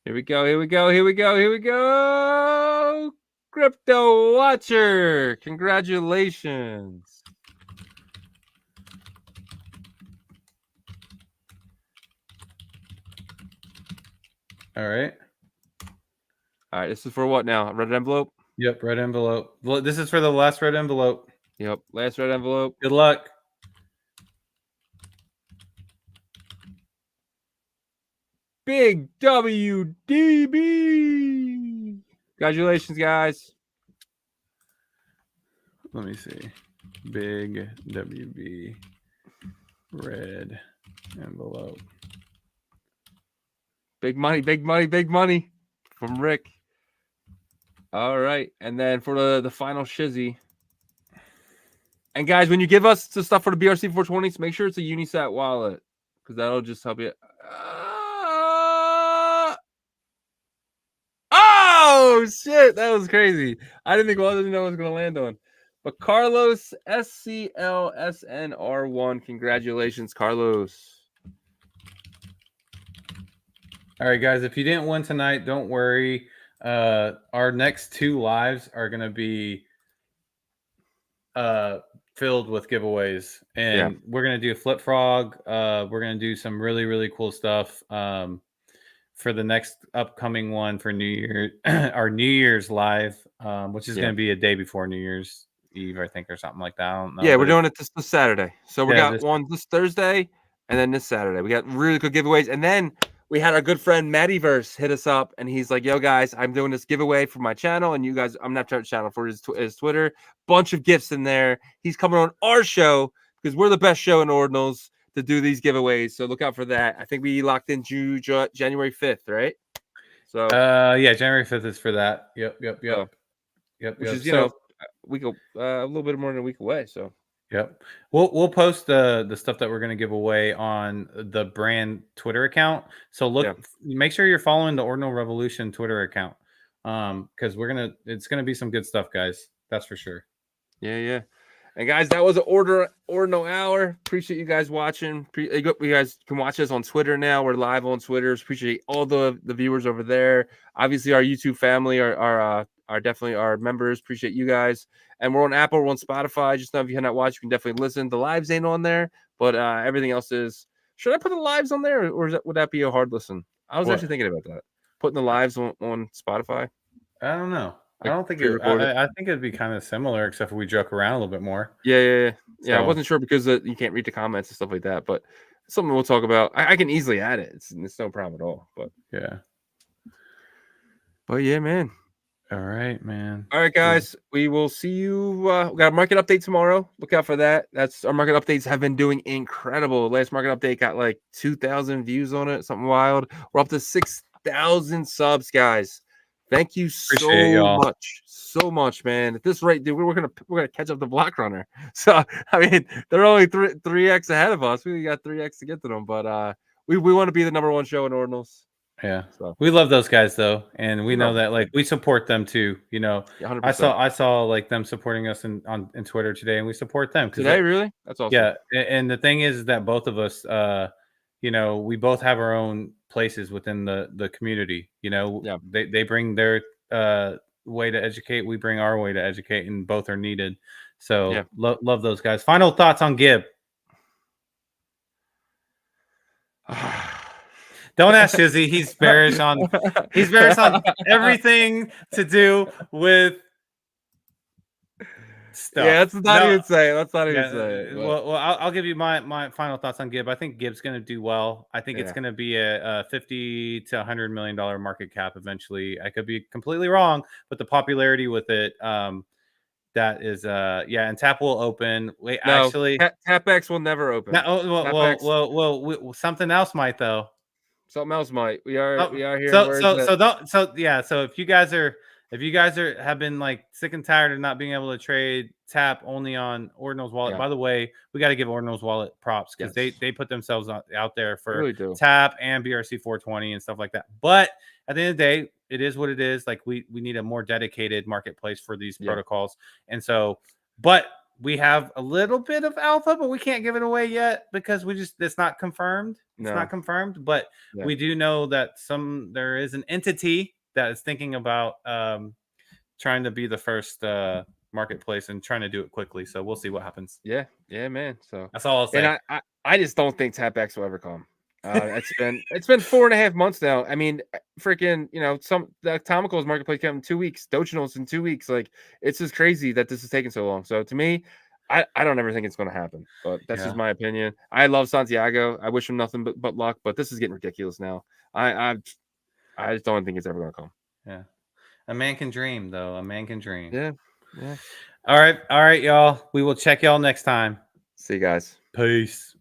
Here we go. Crypto Watcher. Congratulations. All right. This is for what now? Red envelope? Yep, red envelope. This is for the last red envelope. Yep, last red envelope. Good luck. Big WDB. Congratulations, guys. Let me see. Big WB. Red envelope. Big money from Rick. All right. And then for the final Shizzy. And guys, when you give us the stuff for the BRC 420s, make sure it's a Unisat wallet, because that'll just help you. Oh, Oh shit, that was crazy. I didn't think I didn't know I was gonna land on. But Carlos SCLSNR1, congratulations, Carlos. All right, guys. If you didn't win tonight, don't worry. Our next 2 lives are gonna be filled with giveaways, and we're gonna do Flip Frog. We're gonna do some really, really cool stuff. For the next upcoming one for New Year, our New Year's live, which is going to be a day before New Year's Eve, I think, or something like that. I don't know. Yeah, we're doing it this Saturday. So we got this one this Thursday and then this Saturday. We got really good giveaways. And then we had our good friend Mattyverse hit us up and he's like, yo, guys, I'm doing this giveaway for my channel. And you guys, I'm not trying to channel for his Twitter. Bunch of gifts in there. He's coming on our show because we're the best show in Ordinals to do these giveaways. So look out for that. I think we locked in January 5th, right? So yeah, January 5th is for that. Yep. Which is, you know, we go a little bit more than a week away. So yep. We'll post the stuff that we're going to give away on the brand Twitter account. So make sure you're following the Ordinal Revolution Twitter account. Because it's gonna be some good stuff, guys. That's for sure. Yeah. And guys, that was an Ordinal Hour. Appreciate you guys watching. You guys can watch us on Twitter now. We're live on Twitter. Appreciate all the viewers over there. Obviously, our YouTube family are definitely our members. Appreciate you guys. And we're on Apple, we're on Spotify. Just know if you have not watched, you can definitely listen. The lives ain't on there, but everything else is. Should I put the lives on there, or would that be a hard listen? I was actually thinking about that. Putting the lives on Spotify. I don't know. I don't think I think it'd be kind of similar, except for we joke around a little bit more. Yeah. I wasn't sure because you can't read the comments and stuff like that, but something we'll talk about. I can easily add it. It's no problem at all. But yeah, man. All right, man. All right, guys. We will see you. We got a market update tomorrow. Look out for that. Our market updates have been doing incredible. Last market update got like 2,000 views on it, something wild. We're up to 6,000 subs, guys. Thank you so much, man. At this rate, dude, we're gonna catch up the Block Runner. So I mean, they're only 3x ahead of us. We got 3x to get to them, but we want to be the #1 show in Ordinals. Yeah, so we love those guys though, and we know that like we support them too. You know, 100%. I saw like them supporting us in Twitter today, and we support them. Today, really? That's awesome. Yeah, and the thing is that both of us, you know, we both have our own places within the community. You know, they bring their way to educate, we bring our way to educate, and both are needed. So love those guys. Final thoughts on Gib? Don't ask Shizzy. He's bearish on everything to do with stuff. Yeah, let's not even say it. Let's not even say it. Well, I'll give you my final thoughts on Gib. I think Gib's going to do well. I think it's going to be a $50 to $100 million market cap eventually. I could be completely wrong, but the popularity with it, that is, and Tap will open. Wait, no, actually, TapX will never open. No, well, something else might though. Something else might. We are here. So if you guys have been like sick and tired of not being able to trade Tap only on Ordinal's wallet. By the way, we got to give Ordinal's wallet props because they put themselves out there for really Tap and BRC 420 and stuff like that. But at the end of the day, it is what it is. Like we need a more dedicated marketplace for these protocols. And so, but we have a little bit of alpha, but we can't give it away yet because it's not confirmed. It's not confirmed, but we do know that there is an entity that is thinking about trying to be the first marketplace and trying to do it quickly. So we'll see what happens. Yeah, man. So that's all I'll say. And I just don't think TapX will ever come. It's been 4.5 months now. I mean, freaking, you know, the Atomicals marketplace came in 2 weeks. Dochinals in 2 weeks. Like, it's just crazy that this is taking so long. So to me, I don't ever think it's going to happen. But that's just my opinion. I love Santiago. I wish him nothing but luck. But this is getting ridiculous now. I just don't think it's ever going to come. Yeah, a man can dream, though. A man can dream. Yeah. All right, y'all. We will check y'all next time. See you guys. Peace.